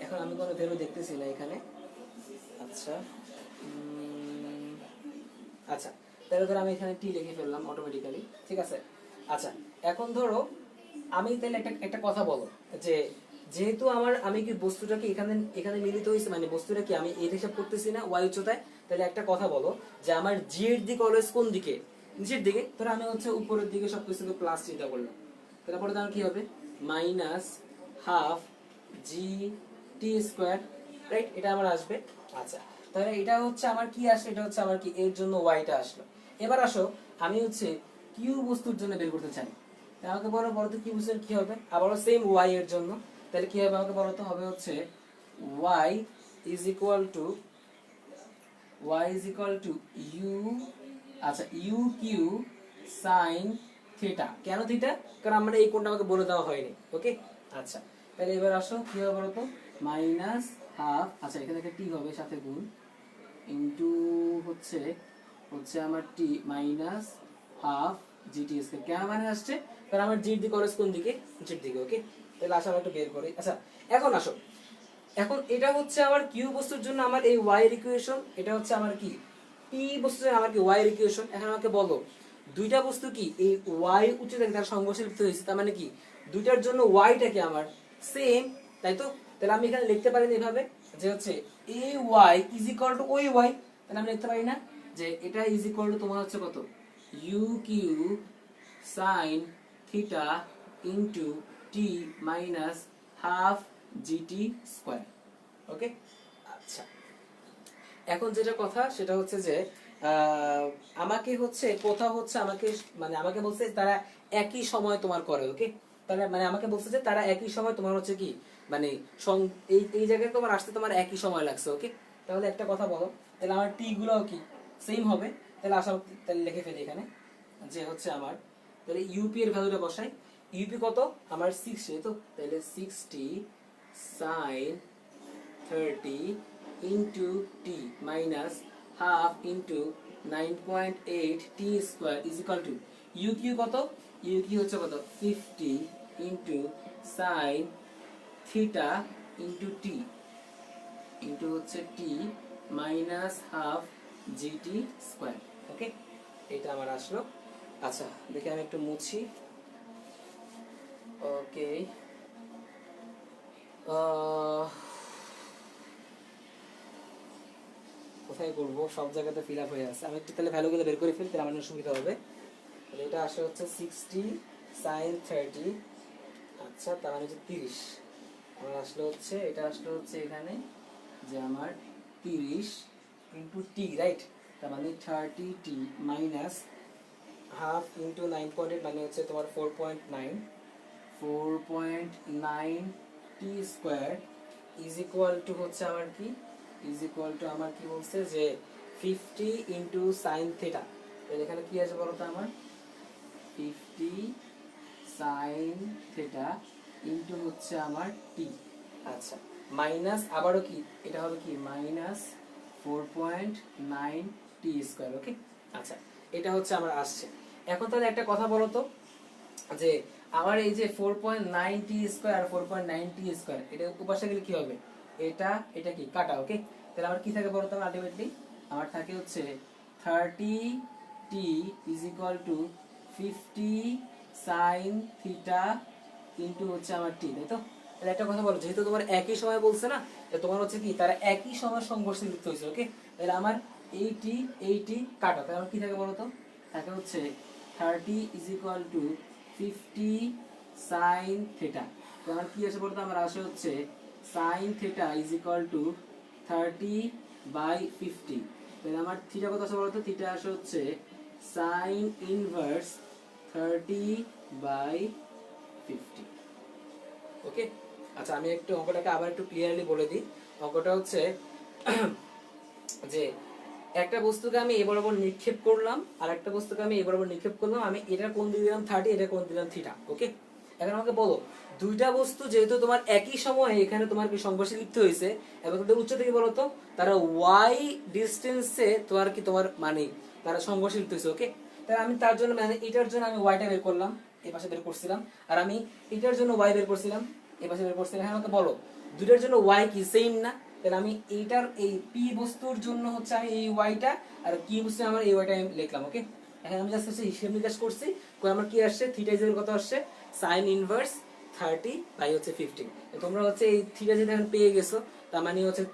এখন আমি কোনো ভ্যালু দেখতেছি না এখানে। আচ্ছা আচ্ছা তাহলে ধরো আমি এখানে টি লিখে ফেললাম অটোমেটিক্যালি, ঠিক আছে? আচ্ছা এখন ধরো আমি তাহলে একটা একটা কথা বলো যে যেহেতু আমি কি বস্তুটাকে এখানে এখানে মিলিত হয়েছে, মানে বস্তুটা কি আমি এর হিসাব করতেছি না ওয়াই উচ্চতায়, তাহলে একটা কথা বলো যে আমার জি এর দিক অলওয়েজ কোন দিকে, নিচের দিকে। ধরো আমি হচ্ছে উপরের দিকে সবকিছুকে প্লাস চিন্তা করলাম, তাহলে পরে আমার কি হবে মাইনাস হাফ জি টি স্কোয়ার, রাইট? এটা আমার আসবে। আচ্ছা তাহলে এটা হচ্ছে আমার কি আসে, এটা হচ্ছে আমার কি এর জন্য ওয়াইটা আসলো। এবার আসো আমি হচ্ছে কিউ বস্তুর জন্য বের করতে চাই, আমাকে বলো বলতো কি বুঝছেন কি হবে, আবারও সেম ওয়াই এর জন্য। তাহলে কি হবে আমাকে বলো তো, হবে হচ্ছে Y is equal to U, আচ্ছা ইউ কিউ সাইন থিটা। কেন থিটা? কারণ আমরা এই কোণটা আমাকে বলে দেওয়া হয়নি। ওকে আচ্ছা তাহলে এবার আসো কি হবে বলো তো মাইনাস হাফ, আচ্ছা এখানে একটা টি হবে সাথে গুণ ইনটু হচ্ছে হচ্ছে আমার টি মাইনাস হাফ জিটি স্কয়ার। কেন মাইনাস আসছে? কারণ আমার জির দিকে অলওয়েজ কোন দিকে, নিচের দিকে। ওকে তাহলে আসো আমরা একটু বের করি। আচ্ছা এখন আসো, এখন এটা হচ্ছে আমার কিউ বস্তুর জন্য আমার এই ওয়াই এর ইকুয়েশন, এটা হচ্ছে আমার কি পি বস্তুর জন্য আমার কি ওয়াই এর ইকুয়েশন। এখন আমাকে বলো দুইটা বস্তু কি এই ওয়াই উচ্চতায় তার সংঘর্ষে লিপ্ত হয়েছে, তার মানে কি দুইটার জন্য ওয়াইটা কি আমার সেম, তাই তো? তাহলে আমি এখানে লিখতে পারি এভাবে যে হচ্ছে A Y is equal two ওই ওয়াই। তাহলে আমি লিখতে পারি না যে এটা ইজ ইকুয়াল টু তোমার হচ্ছে কত u Q sine theta into t minus half g t square. Okay আচ্ছা এখন যেটা কথা সেটা হচ্ছে যে আমাকে হচ্ছে কোথাও হচ্ছে আমাকে মানে আমাকে বলছে তারা একই সময় তোমার করে। ওকে তাহলে মানে আমাকে বলছে যে তারা একই সময় তোমার হচ্ছে কি মানে এই এই জায়গায় তোমার আসতে তোমার একই সময় লাগছে। ওকে তাহলে একটা কথা বলো, তাহলে আমার টি গুলোও কি সেম হবে? তাহলে আসা তাহলে লিখে ফেলি এখানে যে হচ্ছে আমার তাহলে ইউপি এর ভ্যালুটা বসাই। ইউপি কত আমার 60, তো তাহলে 60 sign 30 into t minus half into 9.8 t square is equal to uq কত uq হচ্ছে কত 50 into sin theta into t into হচ্ছে t minus half gt square। ওকে এটা আমার আসলো। আচ্ছা দেখি আমি একটু মুছি। ওকে কোথায় করবো, সব জায়গাতে ফিল আপ হয়ে আছে। আমি একটু তাহলে ভ্যালুগুলো বের করে ফেলি, তাহলে আমার সুবিধা হবে। এটা আসলে হচ্ছে 60 sin 30, আচ্ছা তার মানে হচ্ছে 30, আমার আসলে হচ্ছে এটা আসলে হচ্ছে এখানে যে আমার 30 ইন্টু টি, রাইট? তার মানে 30t মাইনাস হাফ ইন্টু 9.8 মানে হচ্ছে তোমার 4.9 টি স্কোয়ার ইজ ইকুয়াল টু হচ্ছে আমার কি, ইজ ইকুয়াল টু আমার কি বলছে যে 50 ইন্টু সাইন থিটা। এখানে কি আছে বলো তো আমার 50 সাইন থিটা ইন্টু হচ্ছে আমার টি, আচ্ছা মাইনাস আবারও কি এটা হবে কি মাইনাস 4.9 টি স্কোয়ার, ওকে। আচ্ছা এটা হচ্ছে আমার আসছে। এখন তাহলে একটা কথা বলো তো যে আমার এই যে 4.9 টি স্কোয়ার 4.9 টি স্কোয়ার এটা উপাশে গেলে কি হবে, এটা এটা কি কাটা, ওকে। তাহলে আমার কি থাকে বলো তো আলটিমেটলি আমার থাকে হচ্ছে 30t is equal two 50 sine theta into হচ্ছে আমার টি, তাই তো? তাহলে একটা কথা বলো, যেহেতু তোমার একই সময় বলছে না, তোমার হচ্ছে কি তারা একই সময় সংঘর্ষে লিপ্ত হয়েছে, ওকে। তাহলে আমার এইটি কাটা, তাহলে আমার কি থাকে বলো তো, থাকে হচ্ছে 30 is equal two 50 sine theta. তো আমার কি আসে বলতো, আমার আসে হচ্ছে sine theta is equal two 30/50। তাহলে আমার থিটা কত আসে বলতো, থিটা আসে হচ্ছে সাইন ইনভার্স 30/50, ওকে। আচ্ছা আমি একটু অঙ্কটাকে আবার একটু ক্লিয়ারলি বলে দিই। অঙ্কটা হচ্ছে যে একটা বস্তুকে আমি এ বরাবর নিক্ষেপ করলাম, আর একটা বস্তুকে আমি এ বরাবর নিক্ষেপ করলাম, আমি এটা কোণ দিয়ে দিলাম 30, এটা কোণ দিলাম থিটা, ওকে। এখন আমাকে বলো দুইটা বস্তু যেহেতু তোমার একই সময়ে এখানে তোমার কি সংঘর্ষে লিপ্ত হয়েছে এবং তাদের উচ্চতা কি বলতো, তারা ওয়াই ডিস্টেন্সে তোমার কি তোমার মানে তারা সংঘর্ষে লিপ্ত হয়েছে, ওকে। তাহলে আমি তার জন্য মানে এটার জন্য আমি ওয়াইটা বের করলাম, এই পাশে বের করছিলাম, আর আমি এটার জন্য ওয়াই বের করছিলাম, এই পাশে বের করছিলাম। এখন আমাকে বলো দুইটার জন্য ওয়াই কি সেম না? তাহলে আমি এইটার এই পি বস্তুর জন্য হচ্ছে আমি এই ওয়াইটা, আর কি বস্তু আমার এই ওয়াইটা আমি লিখলাম, ওকে। এখন আমি জাস্ট হচ্ছে হিসাব নিকাশ করছি, আমার কি আসছে থিটা ইজ কত আসছে সাইন ইনভার্স 30/15। তোমরা হচ্ছে এই থিটা যেটা এখন পেয়ে গেছো, তার মানে হচ্ছে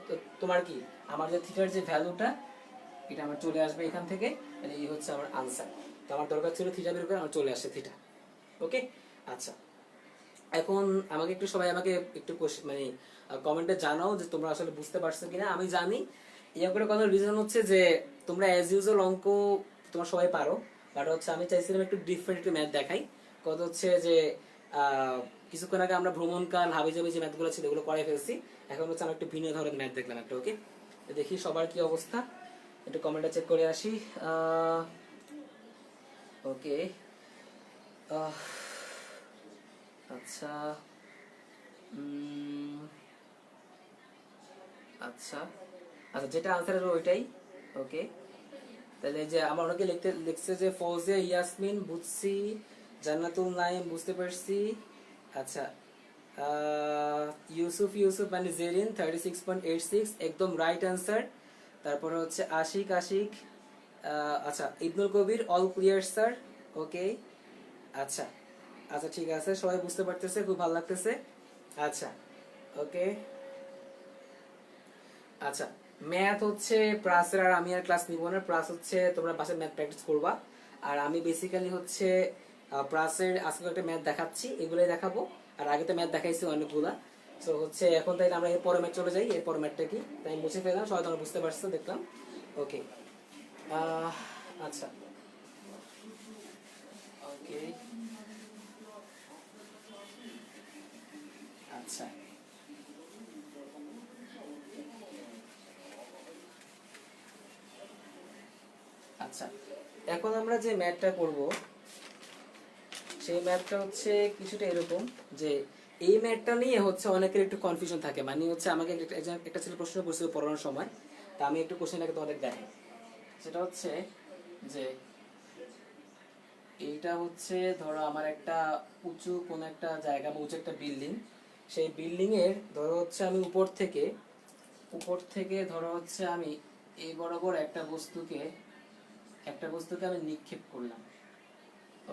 তোমার কি আমার যে থিটার যে ভ্যালুটা এটা আমার চলে আসবে এখান থেকে, মানে এই হচ্ছে আমার আনসার। তো আমার দরকার ছিল থিটা বের করে, আমার চলে আসছে থিটা, ওকে। আচ্ছা এখন আমাকে একটু সবাই আমাকে একটু মানে কমেন্টে জানাও যে তোমরা আসলে বুঝতে পারছো কিনা। আমি জানি এই অঙ্কের কথা রিজন হচ্ছে যে তোমরা অ্যাজ ইউজুয়াল অঙ্ক তোমরা সবাই পারো, বাট হচ্ছে আমি চাইছিলাম একটু ডিফারেন্ট একটু ম্যাথ দেখাই। কত হচ্ছে যে কিছুক্ষণ আগে আমরা ভ্রমণকাল হাবিজাবি যে ম্যাথগুলো ছিল এগুলো করে ফেলছি, এখন হচ্ছে আমি একটু ভিন্ন ধরনের ম্যাথ দেখলাম একটা, ওকে। দেখি সবার কি অবস্থা, একটু কমেন্টে চেক করে আসি। ওকে আচ্ছা আচ্ছা আচ্ছা যেটা আনসার হবে ওইটাই, ওকে। তাহলে যে আমার অনেকে লিখছে যে ফৌজিয়া ইয়াসমিন বুঝছি, জান্নাতুল নাইম বুঝতে পারছি, আচ্ছা ইউসুফ মানে জেরিন 36.86 একদম রাইট আনসার। তারপরে হচ্ছে আশিক আচ্ছা ইবনুল কবির অল ক্লিয়ার স্যার, ওকে। আচ্ছা আচ্ছা ঠিক আছে, সবাই বুঝতে পারতেছে, খুব ভালো লাগতেছে। আচ্ছা ওকে আচ্ছা ম্যাথ হচ্ছে প্রাসের আর আমি আর ক্লাস নিব না, প্রাস হচ্ছে তোমরা বাসায় ম্যাথ প্র্যাকটিস করবা। আর আমি বেসিক্যালি হচ্ছে প্রাসের আজকে একটা ম্যাথ দেখাচ্ছি, এগুলোই দেখাবো। আর আগে তো ম্যাথ দেখাইছি অনেকগুলা, তো হচ্ছে এখন তাই আমরা এর পরের ম্যাথ চলে যাই। এর পরের ম্যাথটা কি তাই মুছে ফেললাম, সবাই তোমরা বুঝতে পারছো দেখলাম, ওকে। আচ্ছা ওকে আচ্ছা আচ্ছা এখন আমরা যে ম্যাথটা করব সেই ম্যাথটা হচ্ছে কিছুটা এরকম যে এই ম্যাথটা নিয়ে হচ্ছে অনেকের একটু কনফিউশন থাকে, মানে হচ্ছে আমাকে একটা ছেলে প্রশ্ন করছিল পড়ানোর সময়, তা আমি একটু কোশ্চেনটাকে তোমাদের দেখাই। সেটা হচ্ছে যে এইটা হচ্ছে ধরো আমার একটা উঁচু কোন একটা জায়গা বা উঁচু একটা বিল্ডিং, সেই বিল্ডিং এর ধরো হচ্ছে আমি উপর থেকে ধরো হচ্ছে আমি এই বরাবর একটা বস্তুকে আমি নিক্ষেপ করলাম,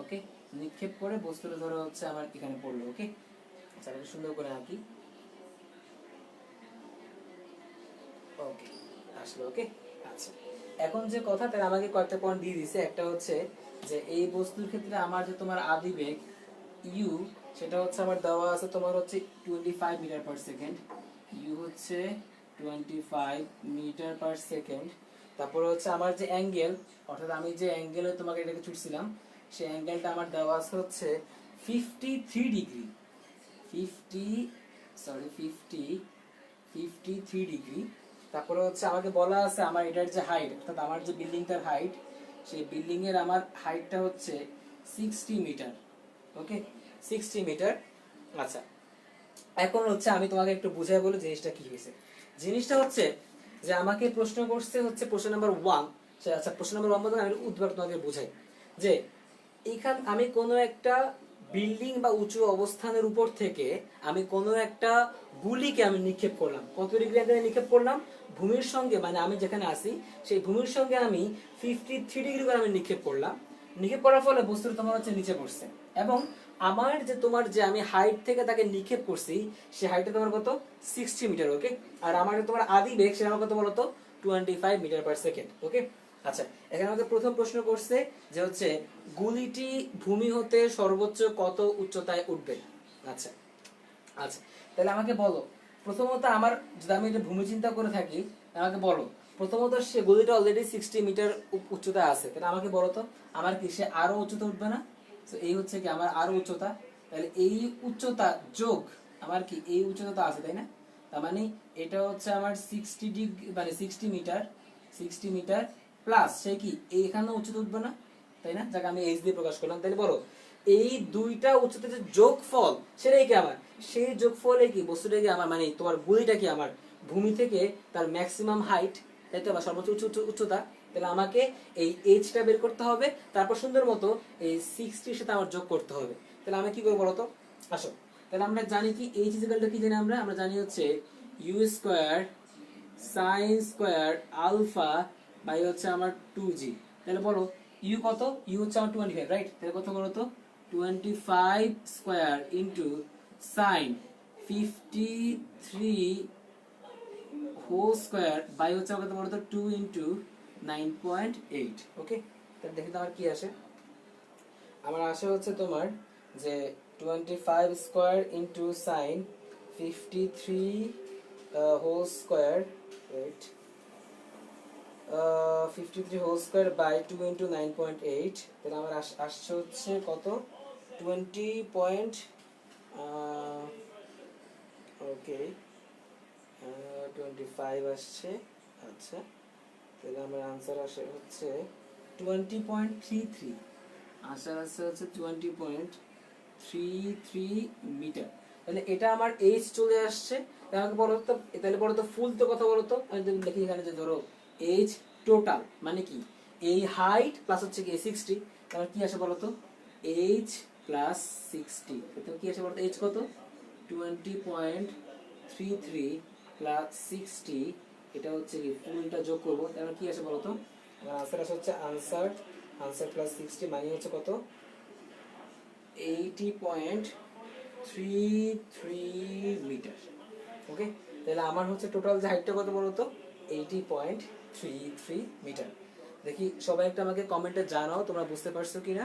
ওকে। নিক্ষেপ করে বস্তুটা ধরো হচ্ছে আমার এখানে পড়লো, ওকে। আচ্ছা এটা সুন্দর করে আঁকি, ওকে আসলো, ওকে। আচ্ছা, এখন যে কথা, তাহলে আমাকে কয়েকটা পয়েন্ট দিয়ে দিছে। একটা হচ্ছে যে এই বস্তুর ক্ষেত্রে আমার যে তোমার আদিবেগ ইউ, সেটা হচ্ছে আমার দেওয়া আছে তোমার হচ্ছে 25 মিটার পার সেকেন্ড। ইউ হচ্ছে 25 মিটার পার সেকেন্ড। তারপরে হচ্ছে আমার যে অ্যাঙ্গেল, অর্থাৎ আমি যে অ্যাঙ্গেলে তোমাকে এটাকে ছুটছিলাম, সেই অ্যাঙ্গেলটা আমার দেওয়া আছে হচ্ছে 53 ডিগ্রি। 50 sorry 53 degree. তারপরে হচ্ছে আমাকে বলা আছে আমার এটার যে হাইট, অর্থাৎ আমার যে বিল্ডিংটার হাইট, সেই বিল্ডিং এর আমার হাইটটা হচ্ছে 60 মিটার। ওকে, 60 মিটার। আচ্ছা, এখন হচ্ছে আমি তোমাকে একটু বুঝাই বলি জিনিসটা কি হয়েছে। জিনিসটা হচ্ছে যে আমাকে প্রশ্ন করছে হচ্ছে প্রশ্ন নাম্বার 1। আচ্ছা, প্রশ্ন নাম্বার 1 বলতে আমি উদ্ভব তোমাকে বুঝাই যে এইখান আমি কোনো একটা বিল্ডিং বা উঁচু অবস্থানের উপর থেকে আমি কোনো একটা গুলিকে আমি নিক্ষেপ করলাম। কত ডিগ্রি অ্যাঙ্গেলে নিক্ষেপ করলাম? ভূমির সঙ্গে, মানে আমি যেখানে আছি সেই ভূমির সঙ্গে আমি 53 ডিগ্রি করে আমি নিক্ষেপ করলাম। নিক্ষেপ করার ফলে বস্তুটা তোমার হচ্ছে নিচে পড়ছে, এবং আমার যে তোমার যে আমি হাইট থেকে তাকে নিক্ষেপ করছি সেই হাইটটা তোমার কত? 60 মিটার। ওকে, আর আমার যে তোমার আদি বেগ সেটা আমার কত বলতো? 25 মিটার পার সেকেন্ড। ওকে, আচ্ছা, এখানে আমাকে প্রথম প্রশ্ন করছে যে হচ্ছে গুলিটি ভূমি হতে সর্বোচ্চ কত উচ্চতায় উঠবে। আচ্ছা, আচ্ছা, তাহলে আমাকে বলো প্রথমত আমার, যদি আমি এটা ভূমি চিন্তা করে থাকি, আমাকে বলো প্রথমত সে গলিটা অলরেডি 60 মিটার উচ্চতা আছে, তাহলে আমাকে বলো তো আমার কি সে আরো উচ্চতা উঠবে না? তো এই হচ্ছে কি আমার আরো উচ্চতা, তাহলে এই উচ্চতা যোগ আমার কি এই উচ্চতা তো আছে, তাই না? তার মানে এটা হচ্ছে আমার 60 ডিগ্রি, মানে 60 মিটার, 60 মিটার প্লাস সে কি এইখানে উচ্চতা উঠবে না, তাই না? যাকে আমি এইচ দিয়ে প্রকাশ করলাম। তাহলে বলো এই দুইটা উচ্চতার যে যোগফল সেটাই কি আমার, সেই যোগফলে কি বস্তুটা কি আমার, মানে তোমার গুলিটা কি আমার ভূমি থেকে তার ম্যাক্সিমাম হাইট, তাই তো, বা সর্বোচ্চ উচ্চতা। তাহলে আমাকে এই এইচটা বের করতে হবে, তারপর সুন্দর মতো এই 60 সাথে আমার যোগ করতে হবে। তাহলে আমি কি করবো বলো তো? আসো, তাহলে আমরা জানি কি এইচ ইকুয়াল টু কি জানি আমরা জানি হচ্ছে U square sine square alpha by হচ্ছে আমার 2g। তাহলে বলো ইউ কত? ইউ হচ্ছে আমার 25, রাইট? তাহলে কত বলো তো? 25 square into sine 53 whole square by হচ্ছে আমার কত বলো তো? 2 ইনটু 9.8। ওকে, তাহলে দেখি তো আমার কি আসে। আমার আসে হচ্ছে তোমার যে 25 square into sine 53 whole square, right, 53 whole square by 2 into 9.8। তাহলে আমার আসছে হচ্ছে কত? 20 পয়েন্ট, ওকে, 25 আসছে। আচ্ছা, তাহলে আমার আনসার আসে হচ্ছে 20.33। আনসার আসছে হচ্ছে 20.33 মিটার। তাহলে এটা আমার এইচ চলে আসছে। আমাকে বলো তো, তাহলে বলো তো ফুল তো কথা বলো তো, আমি যদি লিখি এখানে যে ধরো এইচ টোটাল মানে কি এই হাইট প্লাস হচ্ছে কি 60, তাহলে কি আসে বলো তো? এইচ প্লাস 60, তো কি আসে বলো তো? এইচ কত? 20.33 প্লাস 60, এটা হচ্ছে কি ফুলটা যোগ করবো, তাহলে কি আসে বলো তো? আমার আনসার আসে হচ্ছে আনসার প্লাস 60 মানে হচ্ছে কত? 80.33 মিটার। ওকে, তাহলে আমার হচ্ছে টোটাল যে হাইটটা কত বলো তো? 80.33 মিটার। দেখি সবাই একটা আমাকে কমেন্টে জানাও তোমরা বুঝতে পারছো কিনা।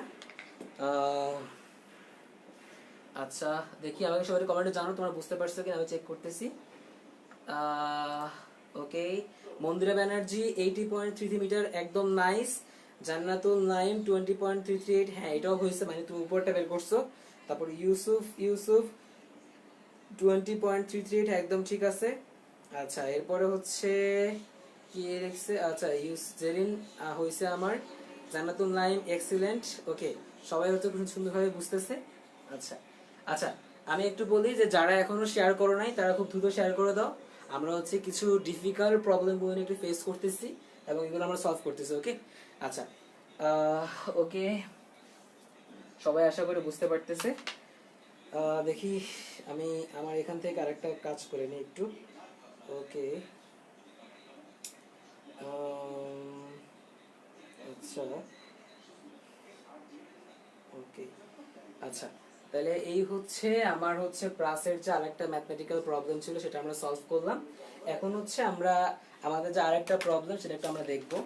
আচ্ছা, দেখি আমাকে সবাই কমেন্টে জানাও তোমরা বুঝতে পারছো কিনা, আমি চেক করতেছি। ওকে, মন্দিরা ব্যানার্জি 80.33 মিটার, একদম নাইস। জান্নাতুল নাইম 20.338, হ্যাঁ এটাও হয়েছে, মানে তুমি উপরটা বের করছো। তারপর ইউসুফ 20.338, একদম ঠিক আছে। আচ্ছা, এরপরে হচ্ছে কি লিখছে? আচ্ছা, জেরিন হয়েছে আমার। জান্নাতুল নাইম এক্সিলেন্ট। ওকে, সবাই হচ্ছে খুব সুন্দরভাবে বুঝতেছে। আচ্ছা, আচ্ছা, আমি একটু বলি যে যারা এখনো শেয়ার করো নাই তারা খুব দ্রুত শেয়ার করে দাও। আমরা হচ্ছে কিছু ডিফিকাল্ট প্রবলেমগুলো একটু ফেস করতেছি এবং এগুলো আমরা সলভ করতেছি। ওকে, আচ্ছা, ওকে, সবাই আশা করে বুঝতে পারতেছে। দেখি আমি আমার এখান থেকে আরেকটা কাজ করে নিই একটু। ওকে, আচ্ছা, ওকে, আচ্ছা, তাহলে এই হচ্ছে আমার হচ্ছে প্রাসের যে আরেকটা ম্যাথমেটিক্যাল প্রবলেম ছিল সেটা আমরা সলভ করলাম। এখন হচ্ছে আমরা আমাদের যে আরেকটা প্রবলেম সেটা একটু আমরা দেখবো।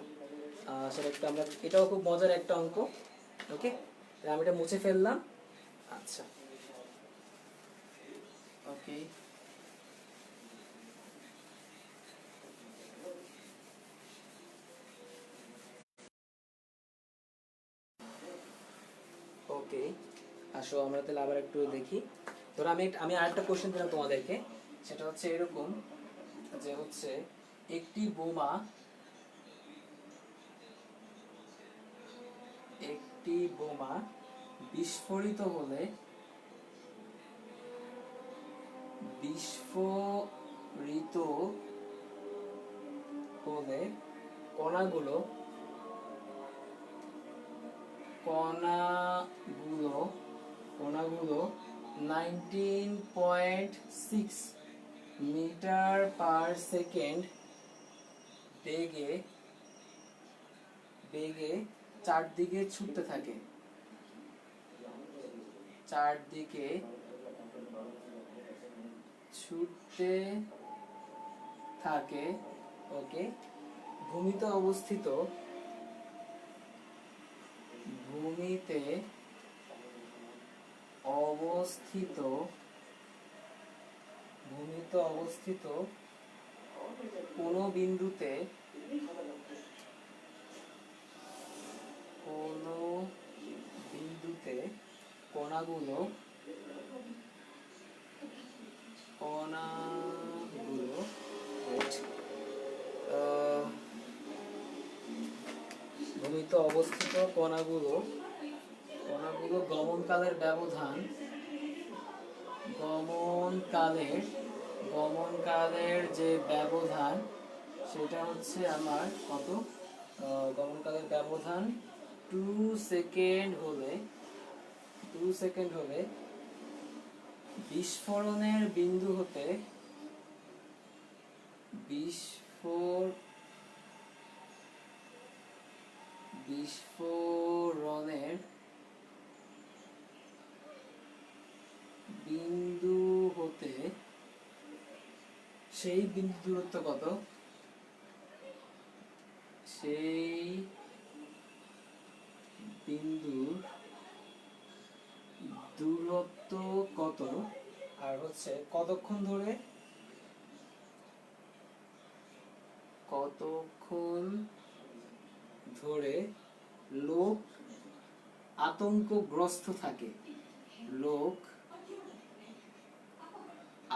সেটা একটু আমরা, এটাও খুব মজার একটা অঙ্ক। ওকে, আমি এটা মুছে ফেললাম। আচ্ছা, ওকে, ওকে, আসো আমরা তাহলে আবার একটু দেখি। ধরো আমি আরেকটা কোশ্চেন দিলাম তোমাদেরকে, সেটা হচ্ছে এরকম যে হচ্ছে একটি বোমা বিস্ফোরিত হলে বিস্ফোরিত হলে কণাগুলো কণাগুলো কণাগুলো 19.6 মিটার পার সেকেন্ড বেগে বেগে চারদিকে ছুটতে থাকে। চারদিকে ছুটতে থাকে। ওকে, ভূমিতে অবস্থিত ভূমিতে অবস্থিত ভূমিতে অবস্থিত কোনো বিন্দুতে কোনো বিন্দুতে কণাগুলো কণাগুলো wait, ভূমিতে অবস্থিত কণাগুলো গমনকালের ব্যবধান গমনকালের যে ব্যবধান সেটা হচ্ছে আমার কত, গমনকালের ব্যবধান 2 সেকেন্ড হলে বিস্ফোরণের বিন্দু হতে বিস্ফোরণের বিন্দু হতে সেই বিন্দু দূরত্ব কত, সেই বিন্দুর দূরত্ব কত, আর হচ্ছে কতক্ষণ ধরে লোক আতঙ্কগ্রস্ত থাকে। লোক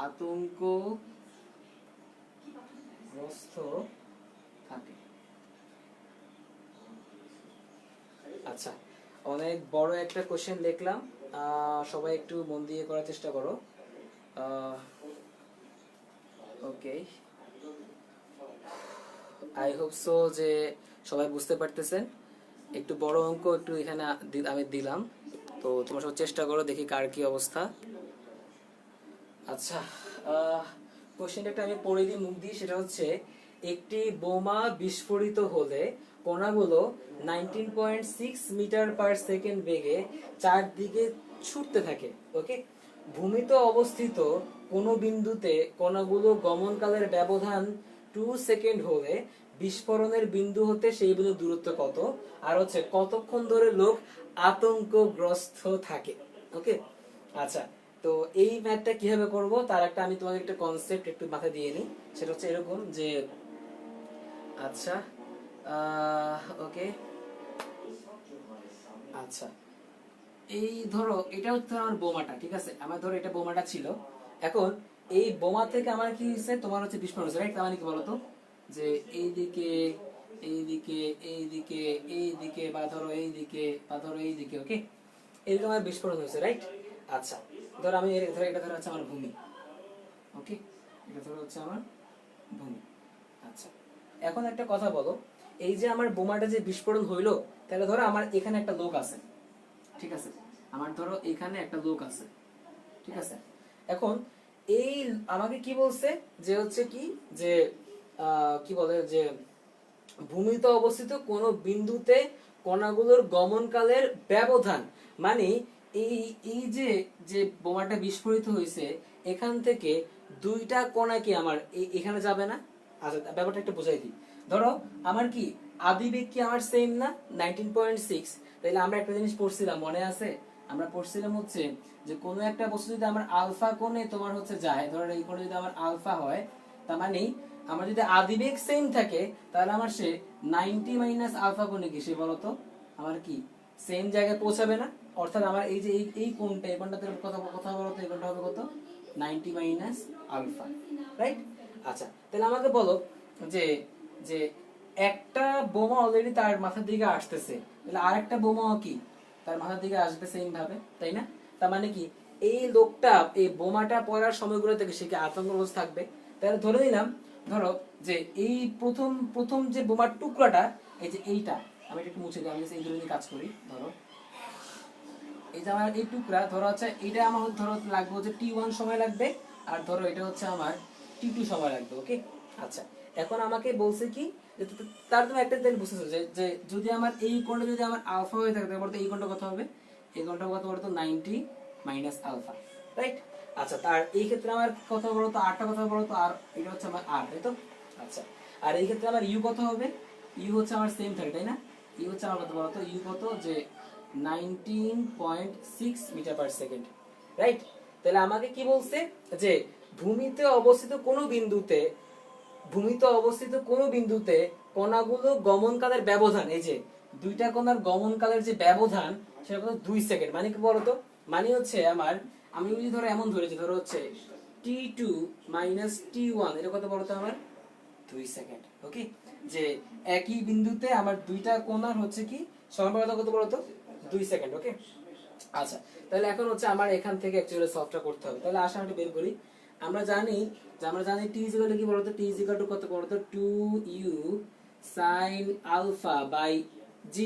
আতঙ্কগ্রস্ত থাকে। আচ্ছা, অনেক বড় একটা কোশ্চেন লিখলাম, সবাই একটু মন দিয়ে করার চেষ্টা করো। ওকে, আই হোপ সো যে সবাই বুঝতে পারতেছেন। একটু বড় অঙ্ক একটু এখানে আমি দিলাম, তো তোমরা সব চেষ্টা করো, দেখি কার কি অবস্থা। আচ্ছা, কোশ্চেনটা একটা আমি পড়ে দিই মুখ দিয়ে। সেটা হচ্ছে একটি বোমা বিস্ফোরিত হলে কণাগুলো 19.6 মিটার পার সেকেন্ড বেগে চারদিকে ছুটতে থাকে। ওকে, ভূমিতে অবস্থিত কোনো বিন্দুতে কণাগুলো গমনকালের ব্যবধান 2 সেকেন্ড হলে বিস্ফোরণের বিন্দু হতে সেই বিন্দুর দূরত্ব কত, আর হচ্ছে কতক্ষণ ধরে লোক আতঙ্কগ্রস্ত থাকে। ওকে, আচ্ছা, তো এই ম্যাথটা কিভাবে করব তার একটা আমি তোমাদের একটা কনসেপ্ট একটু মাথায় দিয়ে নিই। সেটা হচ্ছে এরকম যে, আচ্ছা, ওকে, আচ্ছা, এই ধরো এটা হচ্ছে আমার বোমাটা, ঠিক আছে, আমার ধরো এটা বোমাটা ছিল। এখন এই বোমা থেকে আমার কি হচ্ছে, তোমার হচ্ছে বিস্ফোরণ হচ্ছে, রাইট? তার মানে কি বলতো, যে এইদিকে এইদিকে এইদিকে এইদিকে বা ধরো এইদিকে বা ধরো এইদিকে, ওকে, এরকম আমার বিস্ফোরণ হয়েছে, রাইট? আচ্ছা, ধরো আমি ধরো এটা ধরো হচ্ছে আমার ভূমি। ওকে, এটা ধরো হচ্ছে আমার ভূমি। আচ্ছা, এখন একটা কথা বলো, এই যে আমার বোমাটা যে বিস্ফোরণ হইলো, তাহলে ধরো আমার এখানে একটা লোক আছে, ঠিক আছে, আমার ধরো এখানে একটা লোক আছে, ঠিক আছে। এখন এই আমাকে কি বলছে যে হচ্ছে কি, যে কি বলে, যে ভূমিতে অবস্থিত কোন বিন্দুতে কণাগুলোর গমনকালের ব্যবধান, মানে এই এই যে যে বোমাটা বিস্ফোরিত হয়েছে এখান থেকে দুইটা কণা কি আমার এখানে যাবে না? আচ্ছা ব্যাপারটা একটু বোঝাই দিই। ধরো আমার কি আদিবেগ কি আমার সেম না 19.6? তাহলে আমরা একটা জিনিস পড়ছিলাম মনে আছে? আমরা পড়ছিলাম হচ্ছে যে কোনো একটা বস্তু যদি আমার আলফা কোণে তোমার হচ্ছে যায়, ধরো এই কোণে যদি আমার আলফা হয়, তার মানে আমার যদি আদিবেগ সেম থাকে তাহলে আমার সে 90 মাইনাস আলফা কোণে কি সে বলতো আমার কি সেম জায়গায় পৌঁছাবে না? অর্থাৎ আমার এই যে এই কোণটা এই কোণটাতে কথা কথা বলতো এই কোণটা হবে কত 90 মাইনাস আলফা, রাইট? আচ্ছা তাহলে আমাকে বলো যে যে একটা বোমা অলরেডি তার মাথার দিকে আসতেছে, তাহলে আরেকটা বোমাও কি তার মাথার দিকে আসবে সেম ভাবে, তাই না? তার মানে কি এই লোকটা এই বোমাটা পড়ার সময়গুলো থেকে সে কি আতঙ্কগ্রস্ত থাকবে? তাহলে ধরে নিলাম ধরো যে এই প্রথম প্রথম যে বোমার টুকরাটা এই যে এইটা আমি একটু মুছে দিই, আমি এইগুলো নিয়ে কাজ করি। ধরো এই যে আমার এই টুকরা ধরো হচ্ছে এটা আমার ধরো লাগবে হচ্ছে T1 সময় লাগবে, আর ধরো এটা হচ্ছে আমার T2 সময় লাগবে, ওকে? আচ্ছা এখন আমাকে বলছে কি যে তার তুমি একটা জিনিস বুঝতেছো যে যে যদি আমার এই কোণটা যদি আমার আলফা হয়ে থাকে তারপর তো এই কোণটা কত হবে? এই কোণটা কত বলতো 90 মাইনাস আলফা, রাইট? আচ্ছা তার এই ক্ষেত্রে আমার কত বলতো আরটা কত বলতো আর এটা হচ্ছে আমার আর, তাই তো? আচ্ছা আর এই ক্ষেত্রে আমার ইউ কত হবে? ইউ হচ্ছে আমার সেম থাকে, তাই না? ইউ হচ্ছে আমার কত বলতো ইউ কত যে 19.6 মিটার পার সেকেন্ড, রাইট? তাহলে আমাকে কি বলছে যে ভূমিতে অবস্থিত কোনো বিন্দুতে কণাগুলো গমনকালের ব্যবধান, এই যে দুইটা কণার গমনকালের যে ব্যবধান সেটা কত 2 সেকেন্ড। মানে কি বলতো মানে হচ্ছে আমার আমি যদি ধরো এমন ধরেছি ধরো হচ্ছে T2 মাইনাস T1 এটা কত বলতো আমার 2 সেকেন্ড, ওকে? যে একই বিন্দুতে আমার দুইটা কোণার হচ্ছে কি সমবেগতা কত বলতো 2 সেকেন্ড, ওকে? আচ্ছা তাহলে এখন হচ্ছে আমার এখান থেকে অ্যাকচুয়ালি সলভটা করতে হবে। তাহলে আসলে আমরা বের করি। আমরা জানি t ইকুয়াল টু কি বলতো t ইকুয়াল টু কত বলতো 2u sin alpha by g,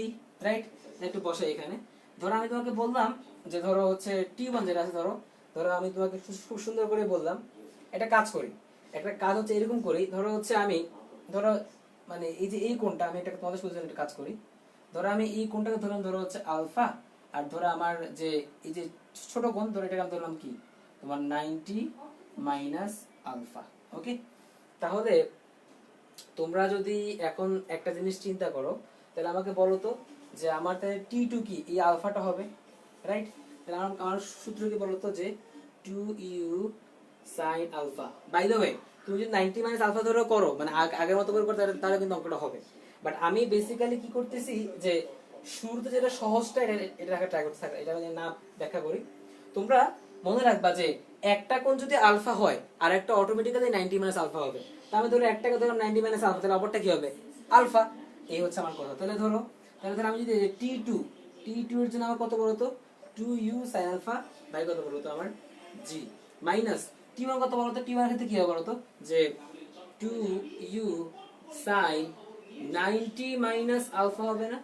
right? একটু বসাই এখানে। ধরো আমি তোমাকে বললাম যে ধরো হচ্ছে t1 যেটা আছে ধরো ধরো আমি তোমাকে খুব সুন্দর করে বললাম একটা কাজ করি, একটা কাজ হচ্ছে এরকম করি। ধরো হচ্ছে আমি ধরো মানে এই যে এই কোণটা আমি এটা তোমাদের সুযোগ একটা কাজ করি। ধরো আমি এই কোণটাকে ধরলাম ধরো হচ্ছে আলফা, আর ধরো আমার যে এই যে ছোট কোণ ধরো এটাকে আমি ধরলাম কি তোমার 90 মাইনাস আলফা, ওকে? তাহলে তোমরা যদি এখন একটা জিনিস চিন্তা করো তাহলে আমাকে বলো তো যে আমার তাহলে T2 কি এই আলফাটা হবে, রাইট? তাহলে আমার সূত্র কি বলো তো যে 2u sin alpha. By the way তুমি যদি 90 মাইনাস আলফা ধরে করো মানে আগের মতো করে করো তাহলে কিন্তু অঙ্কটা হবে। বাট আমি বেসিক্যালি কি করতেছি যে শুরুতে যেটা সহজটা এটা রাখা ট্রাই করতে থাকা, এটা না ব্যাখ্যা করি। তোমরা মনে রাখবা যে একটা কোণ যদি আলফা হয় আর একটা অটোমেটিক্যালি 90 মাইনাস আলফা হবে। তাহলে ধরো একটাকে ধরো 90 মাইনাস আলফা, তাহলে অপরটা কি হবে আলফা। এই হচ্ছে আমার কথা। তাহলে ধরো আমি যদি T2 এর জন্য আমার কত বলতো 2u sin আলফা বাই কত বলতো আমার g মাইনাস T1 কত বলতো T1 এর ক্ষেত্রে কি হবে বলতো যে 2u sin 90 মাইনাস আলফা হবে না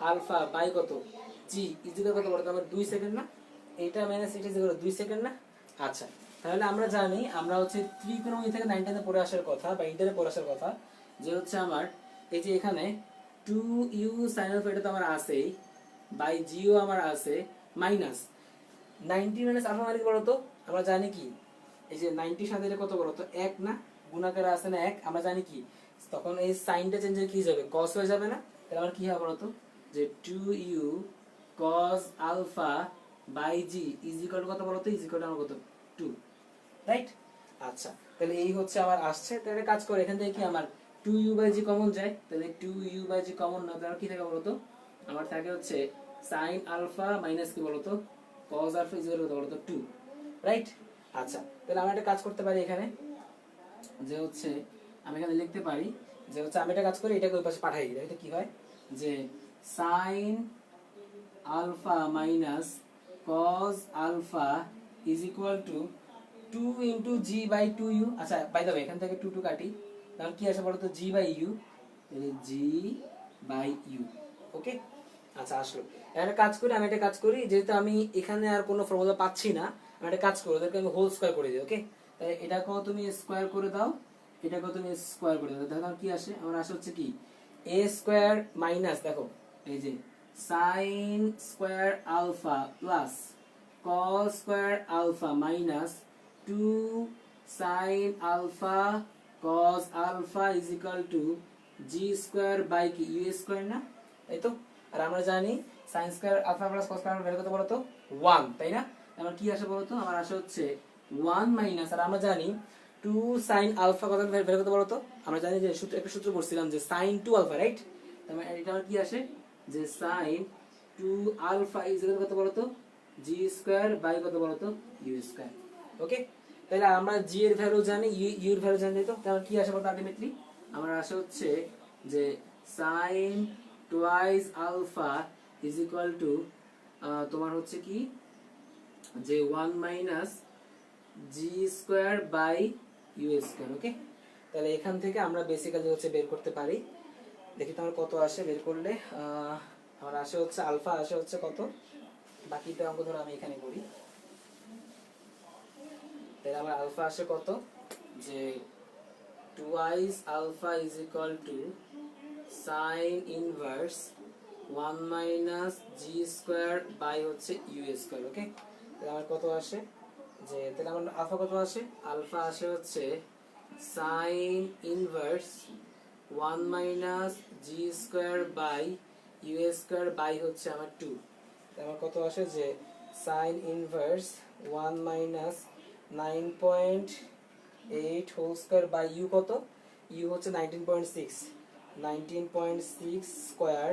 আলফা বাই কত g ইকুয়াল কত বলতো আমার 2 সেকেন্ড না, এটা মাইনাস এটা ইকুয়াল 2 সেকেন্ড না। আচ্ছা তাহলে আমরা জানি আমরা হচ্ছে ত্রিকোণমিতি থেকে 9 তে পড়ে আসার কথা বা ইন্টারে পড়ে আসার কথা যে হচ্ছে আমার এই যে এখানে 2u sin আলফা এটা তো আমার আছেই বাই g ও আমার আছে মাইনাস 90 মাইনাস আলফা মানে কি বলতো আমরা জানি কি এই যে 90 সাথে এটা কত বলতো 1 না গুণাকারে আছে না 1, আমরা জানি কি তখন এই সাইনটা চেঞ্জ হয়ে কি যাবে cos হয়ে যাবে না? তাহলে আমার কি হবে বলতো যে 2u cos alpha by g is equal to কত বলতো ইজ ইকুয়াল টু আমার কত 2, রাইট? আচ্ছা তাহলে এই হচ্ছে আমার আসছে। তাহলে কাজ করে এখান থেকে কি আমার 2u বাই g কমন যায়, তাহলে 2u বাই g কমন না তাহলে কি থাকে বলতো আমার থাকে হচ্ছে sin আলফা মাইনাস কি বলতো cos alpha is equal to বলতো 2, রাইট? আচ্ছা তাহলে আমরা একটা কাজ করতে পারি এখানে যে হচ্ছে আমি এখানে লিখতে পারি যে হচ্ছে আমি একটা কাজ করি এটাকে ওই পাশে পাঠাই দিই, তাহলে কি হয় যে sin alpha minus cos alpha is equal to 2 into g by 2u। আচ্ছা বাই দ্য ওয়ে এখান থেকে 2 কাটি তাহলে কি আসে বলতো g বাই u, তাহলে g বাই u, ওকে? আচ্ছা আসলো একটা কাজ করি আমি একটা কাজ করি যেহেতু আমি এখানে আর কোনো ফর্মুলা পাচ্ছি না আমি একটা কাজ করি ওদেরকে আমি হোল স্কয়ার করে দিই, ওকে? তাই এটাকেও তুমি স্কয়ার করে দাও এটাকেও তুমি স্কয়ার করে দাও, দেখো কি আসে আমার আসে হচ্ছে কি a স্কয়ার মাইনাস দেখো এই যে sin square alpha plus cos square alpha minus 2 sin alpha cos alpha is equal to g square by কি u square না, তাই তো? আর আমরা জানি sin square alpha plus cos square value কত বলো তো 1, তাই না? আমার কি আসে বলো তো, আমার আসে হচ্ছে 1 মাইনাস, আর আমরা জানি 2 sin alpha কত ভ্যালু কত বলো তো, আমরা জানি যে একটা সূত্র পড়ছিলাম যে sin 2 alpha, রাইট? তাহলে এটা আমার কি আসে যে sin 2 alpha is equal কত বলো তো g স্কয়ার বাই কত বলো তো u স্কয়ার। ওকে, তাহলে আমরা g এর ভ্যালু জানি, u এর ভ্যালু জানি, তো তাহলে কি আসে বলতো আলটিমেটলি আমার আসে হচ্ছে যে sin twice alpha is equal to তোমার হচ্ছে কি যে 1 minus g square by u square. Okay, তাহলে এখান থেকে আমরা বেসিক্যালি হচ্ছে বের করতে পারি, দেখি তোমার কত আসে বের করলে। আমার আসে হচ্ছে আলফা আসে হচ্ছে কত, বাকিটা অঙ্ক ধরো আমি এখানে করি। তাহলে আমার আলফা আসে কত যে twice alpha is equal to sine inverse 1 minus G square by হচ্ছে ইউ স্কয়ার। ওকে, তাহলে আমার কত আসে যে, তাহলে আমার আলফা কত আসে, আলফা আসে হচ্ছে sine inverse 1 minus G square by U square by হচ্ছে আমার 2। আমার কত আসে যে sine inverse 1 minus 9.8 whole square by U কত, ইউ হচ্ছে 19.6 স্কয়ার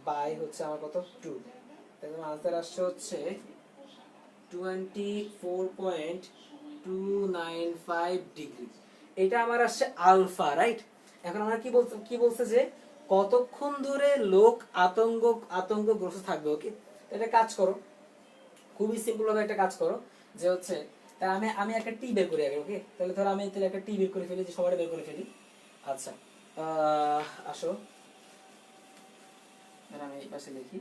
বাই হচ্ছে আমার কত 2। তাহলে আনসার আসছে হচ্ছে 24.295 ডিগ্রি। এটা আমার আসছে আলফা, রাইট? এখন আমরা কি বলছে যে কতক্ষণ ধরে লোক আতঙ্কগ্রস্ত থাকবে। ওকে, এটা কাজ করো, খুবই সিম্পল ভাবে একটা কাজ করো যে হচ্ছে, তাহলে আমি একটা টি বের করি আগে। ওকে, তাহলে ধরো আমি তাহলে একটা টি বের করে ফেলি, যে সবাই বের করে ফেলি। আচ্ছা, আসো আমি এই পাশে লিখি।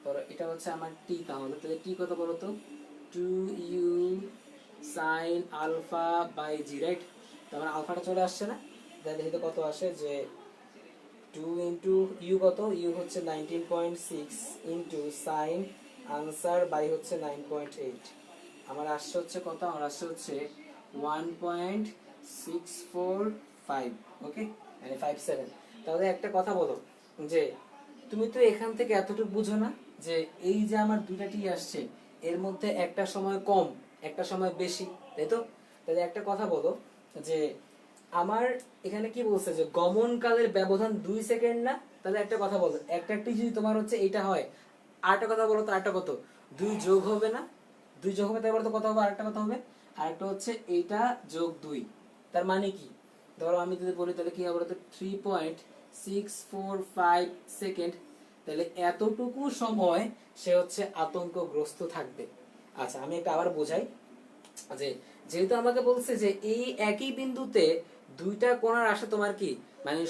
ধরো এটা হচ্ছে আমার টি, তাহলে টি কত বলো তো 2u sin alpha by G, right? তার আলফাটা চলে আসছে না, তাহলে দেখি তো কত আসে যে 2 ইনটু ইউ কত, ইউ হচ্ছে 19.6 ইনটু সাইন আনসার বাই হচ্ছে 9.8। আমার আসছে হচ্ছে কত, আমার আসছে হচ্ছে 1.645। ওকে, মানে 57। তাহলে একটা কথা বলো যে তুমি তো এখান থেকে এতটুকু বুঝো না যে এই যে আমার দুইটা টি আসছে, এর মধ্যে একটা সময় কম একটা সময় বেশি, তাই তো? তাহলে একটা কথা বলো যে আমার এখানে কি বলছে যে গমনকালের ব্যবধান 2 সেকেন্ড না, তাহলে একটা কথা বলো, একটা যদি তোমার হচ্ছে এইটা হয়, আরেকটা কথা বলো তো, আরেকটা কত 2 যোগ হবে না, 2 যোগ হবে, তারপর তো কত হবে, আরেকটা কথা হবে, আরেকটা হচ্ছে এইটা যোগ 2। তার মানে কি, ধরো আমি যদি বলি তাহলে কি হবে বলতো 3.645 সেকেন্ড। তাহলে এতটুকু সময় সে হচ্ছে আতঙ্কগ্রস্ত থাকবে। আচ্ছা, আমি একটা আবার বোঝাই যে যেহেতু আমাকে বলছে যে এই একই বিন্দুতে দুইটা কোণার আসে তোমার কি মানে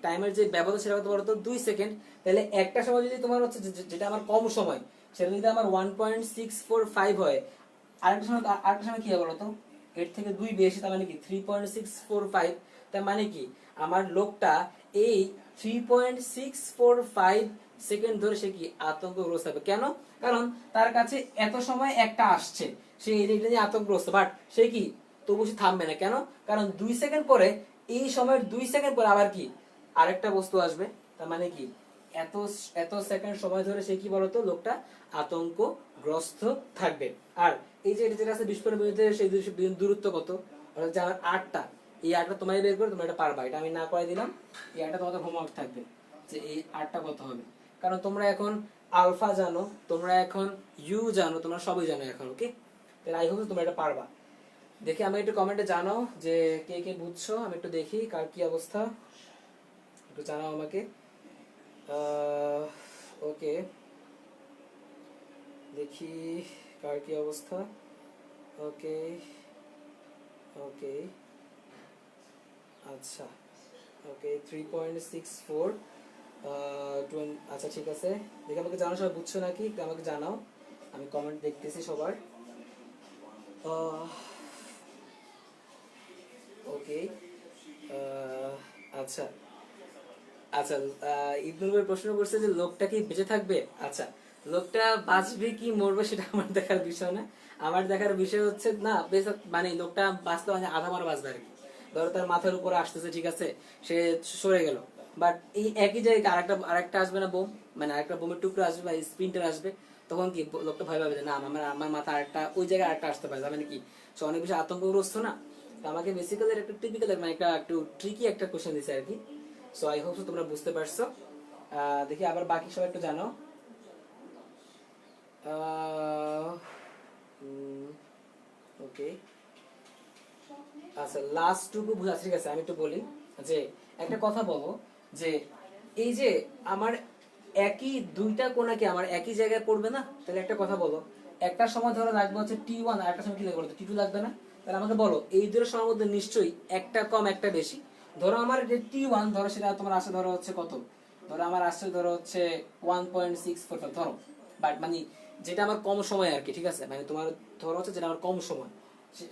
টাইমের যে ব্যবধান সেটা কত বলতো 2 সেকেন্ড। তাহলে একটা সময় যদি তোমার হচ্ছে যেটা আমার কম সময়, সেটা যদি আমার 1.645 হয়, আরেকটা সময় কি হবে বলতো এর থেকে 2 বেশি, তার মানে কি 3.645। তার মানে কি আমার লোকটা এই 3.645 সেকেন্ড ধরে সে কি আতঙ্কগ্রস্ত হবে। কেন? কারণ তার কাছে এত সময় একটা আসছে, সে এটা নিয়ে আতঙ্কগ্রস্ত, বাট সে কি তবু সে থামবে না। কেন? কারণ 2 সেকেন্ড পরে, এই সময়ের 2 সেকেন্ড পরে আবার কি আরেকটা বস্তু আসবে। তার মানে কি এত এত সেকেন্ড সময় ধরে সে কি বলতো লোকটা আতঙ্কগ্রস্ত থাকবে। আর এই যে যেটা আছে বিস্ফোরণের বিরুদ্ধে সেই দূরত্ব কত, অর্থাৎ যার 8টা, এই 8টা তোমার বের করে তোমরা এটা পারবা, এটা আমি না করে দিলাম। এই 8টা তোমাদের হোমওয়ার্ক থাকবে যে এই 8টা কত হবে, কারণ তোমরা এখন আলফা জানো, তোমরা এখন ইউ জানো, তোমরা সবই জানো এখন। ওকে, তাহলে আই হোপ তোমরা এটা পারবা। দেখি আমি একটু কমেন্টে জানাও যে কে কে বুঝছো, আমি একটু দেখি কার কি অবস্থা, একটু জানাও আমাকে। ওকে, দেখি কার কি অবস্থা। ওকে ওকে, আচ্ছা, ওকে 3.64। আচ্ছা ঠিক আছে, দেখি আমাকে জানাও সবাই বুঝছো নাকি, আমাকে জানাও, আমি কমেন্ট দেখতেছি সবার। ওকে, আচ্ছা আচ্ছা, ইবনুল ভাই প্রশ্ন করছে যে লোকটা কি বেঁচে থাকবে। আচ্ছা, লোকটা বাঁচবে কি মরবে সেটা আমার দেখার বিষয় না। আমার দেখার বিষয় হচ্ছে না মানে লোকটা বাঁচতে মানে আধা মারা বাঁচবে আর কি। ধরো তার মাথার উপরে আসতেছে, ঠিক আছে, সে সরে গেল, বাট এই একই জায়গায় আরেকটা আসবে না বোম, মানে আরেকটা বোমের টুকরো আসবে বা স্প্রিন্টার আসবে, তখন কি লোকটা ভয় পাবে যে না আমার আমার মাথা আরেকটা ওই জায়গায় আরেকটা আসতে পারে, মানে কি সে অনেক বেশি আতঙ্কগ্রস্ত না। তো আমাকে বেসিক্যালি একটা টিপিক্যাল মানে একটা একটু ট্রিকি একটা কোশ্চেন দিছে আর কি। সো আই হোপ তোমরা বুঝতে পারছো। দেখি আবার বাকি সবাই একটু জানো। ওকে, আচ্ছা লাস্ট টুকু বুঝা, ঠিক আছে আমি একটু বলি যে একটা কথা বলো যে এই যে আমার একই দুইটা কোণা কি আমার একই জায়গায় পড়বে না? তাহলে একটা কথা বলো, একটা সময় ধরো লাগবে হচ্ছে T1 আর একটা সময় কি লাগবে T2 লাগবে না? তাহলে আমাকে বলো এই দুটো সময়ের মধ্যে নিশ্চয়ই একটা কম একটা বেশি। ধরো আমার যে T1 ধরো সেটা তোমার আসে ধরো হচ্ছে কত, ধরো আমার আসছে ধরো হচ্ছে 1.645 ধরো, বাট মানে যেটা আমার কম সময় আর কি, ঠিক আছে, মানে তোমার ধরো হচ্ছে যেটা আমার কম সময়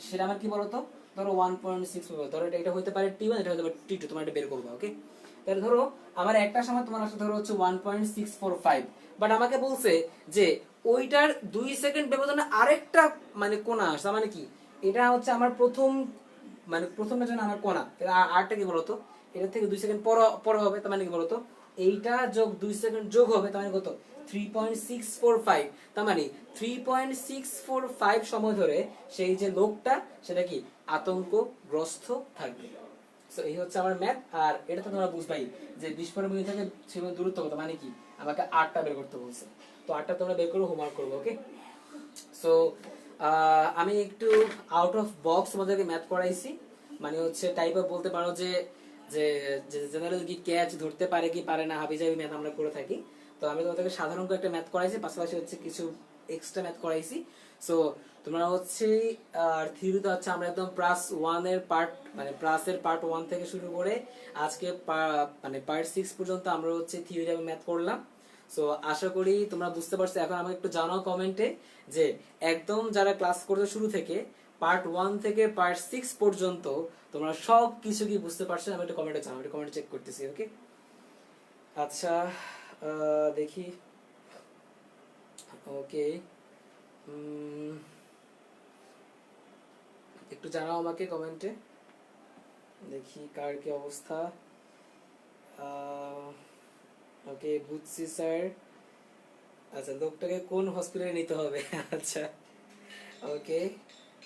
সেটা আমার কি বলতো, ধরো 1.6, ধরো এটা হইতে পারে T1, এটা হতে পারে T2, তোমার এটা বের করবো। ওকে, তাহলে ধরো আমার একটা সময় তোমার আসলে ধরো হচ্ছে 1.645, বাট আমাকে বলছে যে ওইটার 2 সেকেন্ড ব্যবধানে আরেকটা মানে কোণা আসছে, মানে কি এটা হচ্ছে আমার প্রথম মানে প্রথমটার জন্য আমার কোণা, আরটা কি বলতো এটা থেকে 2 সেকেন্ড পর পর হবে, তার মানে কি বলতো এইটা যোগ 2 সেকেন্ড যোগ হবে, তার মানে কত 3.645, তার মানে 3.645 সময় ধরে সেই যে লোকটা সেটা কি আতঙ্কগ্রস্ত থাকবে। সো এই হচ্ছে আমার ম্যাথ। আর এটা তো তোমরা বুঝবাই যে বিস্ফোরণ বিন্দু থেকে সেগুলো দূরত্ব কত, মানে কি আমাকে 8টা বের করতে বলছে, তো 8টা তোমরা বের করো, হোমওয়ার্ক করবো। ওকে, সো আমি একটু আউট অফ বক্স তোমাদেরকে ম্যাথ করাইছি, মানে হচ্ছে টাইপ অফ বলতে পারো যে যে জেনারেল কি ক্যাচ ধরতে পারে কি পারে না হাবিজাবি ম্যাথ আমরা করে থাকি। তো আমি তোমাদেরকে সাধারণ একটা ম্যাথ করাইছি, পাশাপাশি হচ্ছে কিছু এক্সট্রা ম্যাথ করাইছি। সো তোমরা হচ্ছে আর থিওরিতে হচ্ছে আমরা একদম +1 এর পার্ট মানে প্লাসের পার্ট 1 থেকে শুরু করে আজকে মানে পার্ট 6 পর্যন্ত আমরা হচ্ছে থিওরি এবং ম্যাথ করলাম। সো আশা করি তোমরা বুঝতে পারছো। এখন আমাকে একটু জানাও কমেন্টে যে একদম যারা ক্লাস করতে শুরু থেকে পার্ট 1 থেকে পার্ট 6 পর্যন্ত তোমরা সব কিছু কি বুঝতে পারছো, আমি একটু কমেন্টে জানাও, একটু কমেন্টে চেক করতেছি। ওকে, আচ্ছা দেখি। ওকে, একটু জানাও আমাকে কমেন্টে, দেখি কার কি অবস্থা। ওকে, বুঝছি স্যার। আচ্ছা লোকটাকে কোন হসপিটালে নিতে হবে? আচ্ছা ওকে,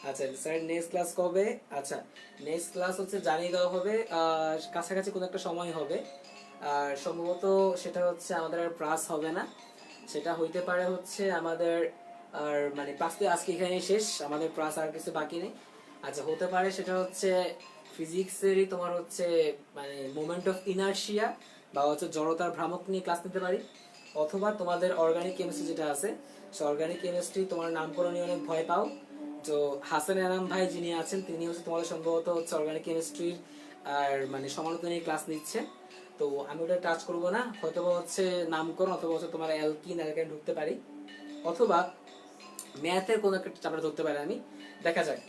আচ্ছা স্যার নেক্সট ক্লাস কবে? আচ্ছা নেক্সট ক্লাস হচ্ছে জানিয়ে দেওয়া হবে, কাছাকাছি কোনো একটা সময় হবে। আর সম্ভবত সেটা হচ্ছে আমাদের আর ক্লাস হবে না, সেটা হইতে পারে হচ্ছে আমাদের আর মানে ক্লাস আজকে এখানে শেষ, আমাদের ক্লাস আর কিছু বাকি নেই। আচ্ছা হতে পারে সেটা হচ্ছে ফিজিক্সেরই তোমার হচ্ছে মানে মোমেন্ট অফ ইনার্শিয়া বা হচ্ছে জড়তার ভ্রামক নিয়ে ক্লাস নিতে পারি, অথবা তোমাদের অর্গানিক কেমিস্ট্রি যেটা আছে সে অর্গানিক কেমিস্ট্রি তোমার নামকরণ নিয়ে অনেক ভয় পাও, তো হাসান আনাম ভাই যিনি আছেন তিনি হচ্ছে তোমাদের সম্ভবত হচ্ছে অর্গানিক কেমিস্ট্রির আর মানে সমানতা নিয়ে ক্লাস নিচ্ছে। তো আমি ওটা টাচ করবো না, হয়তো হচ্ছে নামকরণ অথবা হচ্ছে তোমার অ্যালকিন অ্যালকাইন ঢুকতে পারি, অথবা ম্যাথের কোনো একটা চ্যাপ্টার ধরতে পারি আমি, দেখা যাক।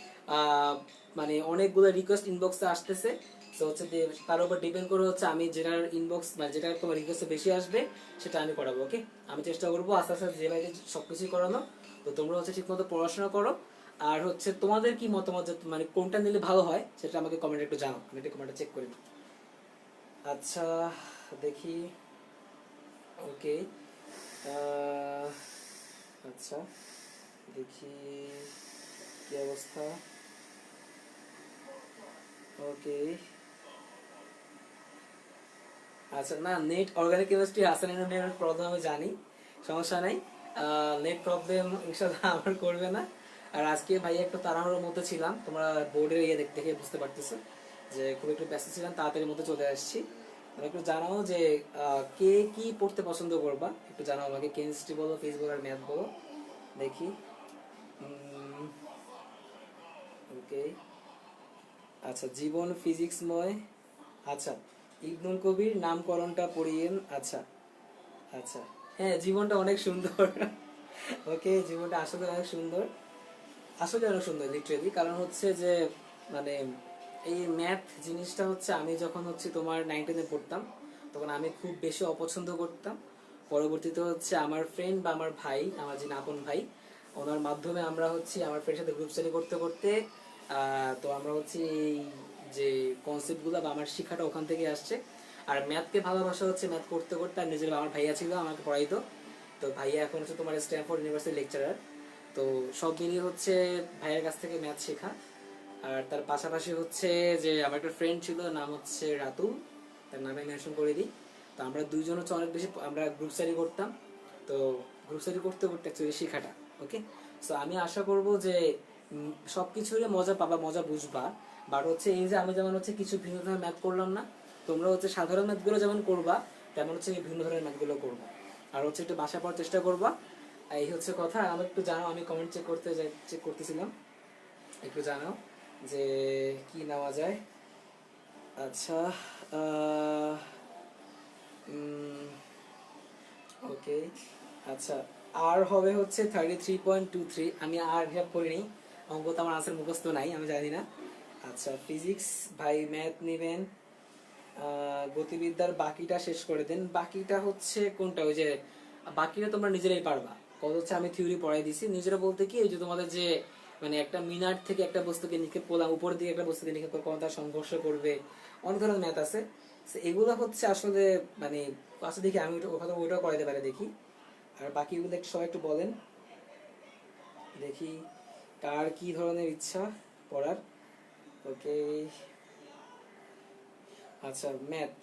মানে অনেকগুলো রিকোয়েস্ট ইনবক্সে আসতেছে, তো হচ্ছে তার উপর ডিপেন্ড করে হচ্ছে আমি যেটার ইনবক্স মানে যেটা তোমার রিকোয়েস্ট বেশি আসবে সেটা আমি করাবো। ওকে, আমি চেষ্টা করবো আস্তে আস্তে যে ভাই সবকিছুই করানো। তো তোমরা হচ্ছে ঠিক মতো পড়াশোনা করো, আর হচ্ছে তোমাদের কি মতামত যে মানে কোনটা নিলে ভালো হয় সেটা আমাকে কমেন্টে একটু জানাও, আমি একটু কমেন্টে চেক করি। আচ্ছা দেখি। ওকে, আচ্ছা দেখি কি অবস্থা। ওকে, আচ্ছা না নেট অর্গানিক কেমিস্ট্রি হাসানের প্রবলেম আমি জানি, সমস্যা নাই, নেট প্রবলেম ইনশাআল্লাহ আমার করবে না। আর আজকে ভাই একটু তাড়াহুড়োর মধ্যে ছিলাম, তোমরা বোর্ডের ইয়ে দেখতে দেখে বুঝতে পারতেছো যে খুব একটু ব্যস্ত ছিলাম, তাড়াতাড়ির মধ্যে চলে আসছি। তুমি একটু জানাও যে কে কি পড়তে পছন্দ করবা, একটু জানাও আমাকে, কেমিস্ট্রি বলো ফিজিক্স বলো আর ম্যাথ বলো দেখি। ওকে, আচ্ছা জীবন ফিজিক্সময়, আচ্ছা ইবনুল কবির নামকরণটা পড়িয়েন। আচ্ছা আচ্ছা, হ্যাঁ জীবনটা অনেক সুন্দর। ওকে, জীবনটা আসলে অনেক সুন্দর, আসলে অনেক সুন্দর লিটারেলি, কারণ হচ্ছে যে মানে এই ম্যাথ জিনিসটা হচ্ছে আমি যখন হচ্ছে তোমার 9-10 পড়তাম তখন আমি খুব বেশি অপছন্দ করতাম, পরবর্তীতে হচ্ছে আমার ফ্রেন্ড বা আমার ভাই, আমার যে আপন ভাই, ওনার মাধ্যমে আমরা হচ্ছে আমার ফ্রেন্ডের সাথে গ্রুপ স্টাডি করতে করতে তো আমরা হচ্ছে এই যে কনসেপ্টগুলো বা আমার শিক্ষাটা ওখান থেকে আসছে। আর ম্যাথকে ভালোবাসা হচ্ছে ম্যাথ করতে করতে, আর নিজের আমার ভাইয়া ছিল আমাকে পড়াইতো, তো ভাইয়া এখন হচ্ছে তোমার স্ট্যানফোর্ড ইউনিভার্সিটি লেকচারার। তো সব মিলিয়ে হচ্ছে ভাইয়ের কাছ থেকে ম্যাথ শেখা। আর তার পাশাপাশি হচ্ছে যে আমার একটা ফ্রেন্ড ছিল, নাম হচ্ছে রাতুল, তার নামে মেনশন করে দিই। তো আমরা দুইজন হচ্ছে অনেক বেশি আমরা গ্রুপ স্টাডি করতাম। তো গ্রুপ স্টাডি করতে করতে অ্যাকচুয়ালি শেখাটা ওকে। সো আমি আশা করব যে সব কিছুরই মজা পাবা, মজা বুঝবা। বাট হচ্ছে এই যে আমি যেমন হচ্ছে কিছু ভিন্ন ধরনের ম্যাথ করলাম না, তোমরা হচ্ছে সাধারণ ম্যাথগুলো যেমন করবা তেমন হচ্ছে ভিন্ন ধরনের ম্যাথগুলো করবা। আর হচ্ছে একটু বাসা পড়ার চেষ্টা করবা। এই হচ্ছে কথা। আমার একটু জানাও, আমি কমেন্ট চেক করতেছিলাম, একটু জানাও যে কি নেওয়া যায়। আচ্ছা, ওকে। আচ্ছা, আর হবে হচ্ছে 33.23। আমি আর হিসাব করিনি, অঙ্ক তো আমার আনসার মুখস্থ নাই, আমি জানি না। আচ্ছা, ফিজিক্স ভাই ম্যাথ নেবেন, গতিবিদ্যার বাকিটা শেষ করে দেন। বাকিটা হচ্ছে কোনটা, ওই যে বাকিটা তোমরা নিজেরাই পারবা। কত হচ্ছে আমি থিওরি পড়াই দিছি, নিজেরা বলতে কি ওই যে তোমাদের যে মানে একটা মিনার থেকে একটা বস্তুকে নিক্ষেপ করলাম, উপর দিকে একটা বস্তুকে নিক্ষেপ করে কতটা সংঘর্ষ করবে, অনেক ধরনের ম্যাথ আছে। এগুলো হচ্ছে আসলে মানে আচ্ছা দেখি আমি ওইটাও করাইতে পারি দেখি। আর বাকিগুলো একটু সবাই একটু বলেন দেখি কার কি ধরনের ইচ্ছা পড়ার। ওকে, আচ্ছা math,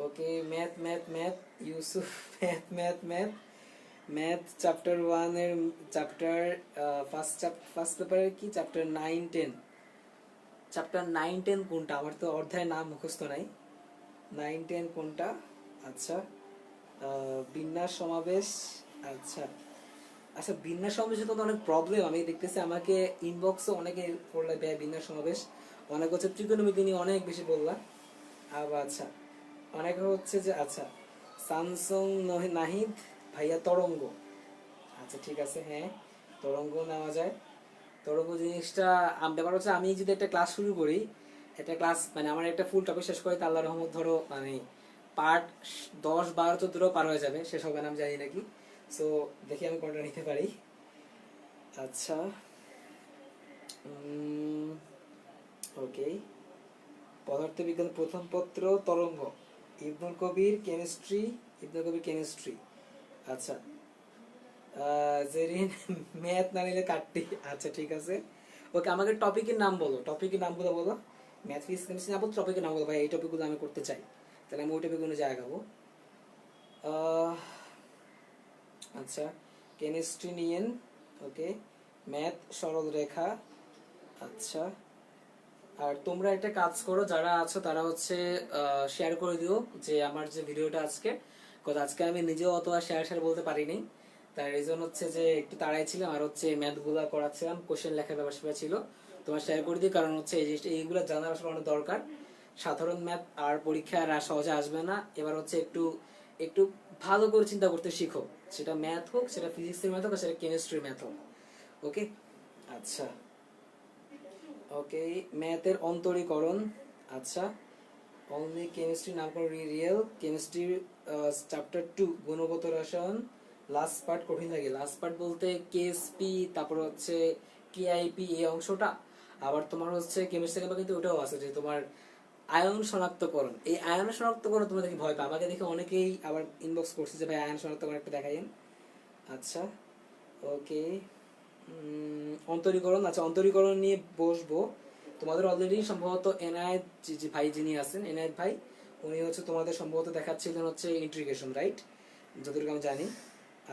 okay math math math Yusuf math math math math chapter 1 এর চ্যাপ্টার ফার্স্ট পেপারের কি চ্যাপ্টার 9-10, চ্যাপ্টার 9-10 কোনটা, আমার তো অধ্যায়ের নাম মুখস্থ নাই। 9-10 কোনটা? আচ্ছা, বিন্যাস সমাবেশ। আচ্ছা আচ্ছা, বিন্যাস সমাবেশে তো অনেক প্রবলেম আমি দেখতেছি, আমাকে ইনবক্সে অনেকে পড়লে দেয় বিন্যাস সমাবেশ, অনেক হচ্ছে ত্রিকোণমিতি নিয়ে অনেক বেশি বললাম। আবার আচ্ছা, অনেকে হচ্ছে যে আচ্ছা স্যামসং নাহিদ ভাইয়া তরঙ্গ। আচ্ছা ঠিক আছে, হ্যাঁ তরঙ্গ নেওয়া যায়। তরঙ্গ জিনিসটা ব্যাপার হচ্ছে আমি যদি একটা ক্লাস শুরু করি, একটা ক্লাস মানে আমার একটা ফুল টপিক শেষ করে আল্লাহ রহমত ধরো মানে পার্ট 10, 12, 14 পার হয়ে যাবে, শেষ হবে না আমি জানি নাকি। সো দেখি আমি কোনটা নিতে পারি। আচ্ছা, ওকে, পদার্থবিজ্ঞান প্রথম পত্র তরঙ্গ, ইবনুল কবির কেমিস্ট্রি, ইবনুল কবির কেমিস্ট্রি। আচ্ছা, জেরিন ম্যাথ না নিলে কাটটি। আচ্ছা ঠিক আছে, ওকে আমাকে টপিকের নাম বলো, টপিকের নামগুলো বলো। ম্যাথ ফিজিক্স কেমিস্ট্রি না বলো, টপিকের নাম বলো ভাই, এই টপিকগুলো আমি করতে চাই, তাহলে আমি ওই টপিক অনুযায়ী আগাবো। আচ্ছা, কেমিস্ট্রি নিয়েন, ওকে, ম্যাথ সরল রেখা। আচ্ছা, আর তোমরা একটা কাজ করো, যারা আছো তারা হচ্ছে শেয়ার করে দিও যে আমার যে ভিডিওটা আজকে, কারণ আজকে আমি নিজেও অত আর শেয়ার বলতে পারিনি, তার রিজন হচ্ছে যে একটু তাড়াই ছিলাম, আর হচ্ছে ম্যাথগুলো করাচ্ছিলাম, কোশ্চেন লেখার ব্যাপার ছিল। তোমার শেয়ার করে দিই, কারণ হচ্ছে এই জিনিসটা এইগুলো জানার আসলে অনেক দরকার। সাধারণ ম্যাথ আর পরীক্ষা আর সহজে আসবে না, এবার হচ্ছে একটু একটু ভালো করে চিন্তা করতে শিখো, সেটা ম্যাথ হোক, সেটা ফিজিক্সের ম্যাথ হোক, সেটা কেমিস্ট্রির ম্যাথ হোক। ওকে, আচ্ছা, ওকে, ম্যাথের অন্তরীকরণ। আচ্ছা, অনলি কেমিস্ট্রি নাম করো রিয়েল কেমিস্ট্রি, চ্যাপ্টার 2 গুণগত রসায়ন। লাস্ট পার্ট কঠিন লাগে, লাস্ট পার্ট বলতে কেএসপি, তারপর হচ্ছে কেআইপি এই অংশটা। আবার তোমার হচ্ছে কেমিস্ট্রি কিন্তু ওটাও আছে যে তোমার আয়ন শনাক্তকরণ, এই আয়ন শনাক্তকরণ তোমরা দেখি ভয় পাও, আমাকে দেখে অনেকেই আবার ইনবক্স করছে যে ভাই আয়ন শনাক্তকরণ একটা দেখাইন। আচ্ছা, ওকে, অন্তরীকরণ। আচ্ছা, অন্তরীকরণ নিয়ে বসবো। তোমাদের অলরেডি সম্ভবত এনায়েত ভাই যিনি আছেন, এনায়েত ভাই, উনি হচ্ছে তোমাদের সম্ভবত দেখাচ্ছিলেন হচ্ছে ইন্টিগ্রেশন, রাইট, যতটুকু আমি জানি।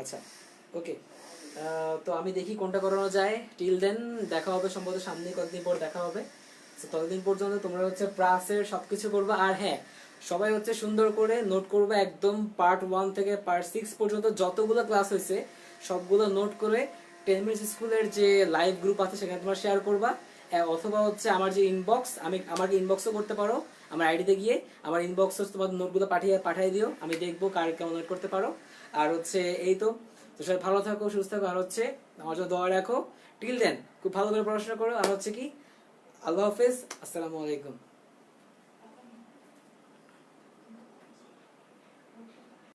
আচ্ছা, ওকে, তো আমি দেখি কোনটা করানো যায়। টিল দেন দেখা হবে সম্ভবত সামনে কতদিন পর দেখা হবে। ততদিন পর্যন্ত তোমরা হচ্ছে প্রাসের সবকিছু করবা। আর হ্যাঁ, সবাই হচ্ছে সুন্দর করে নোট করবে, একদম পার্ট 1 থেকে পার্ট 6 পর্যন্ত যতগুলো ক্লাস হয়েছে সবগুলো নোট করে 10 মিনিটস স্কুলের যে লাইভ গ্রুপ আছে সেখানে তোমরা শেয়ার করবা, অথবা হচ্ছে আমার যে ইনবক্স, আমি আমাকে ইনবক্সও করতে পারো, আমার আইডিতে গিয়ে আমার ইনবক্স তোমার নোটগুলো পাঠিয়ে দিও, আমি দেখবো কার কেমন নোট করতে পারো। আর হচ্ছে এই তো, তো সবাই ভালো থাকো, সুস্থ থাকো, আর হচ্ছে আমার জন্য দোয়া রাখো। টিল দেন খুব ভালো করে পড়াশোনা করো, আর হচ্ছে কি আল্লাহ হাফেজ, আসসালামু আলাইকুম।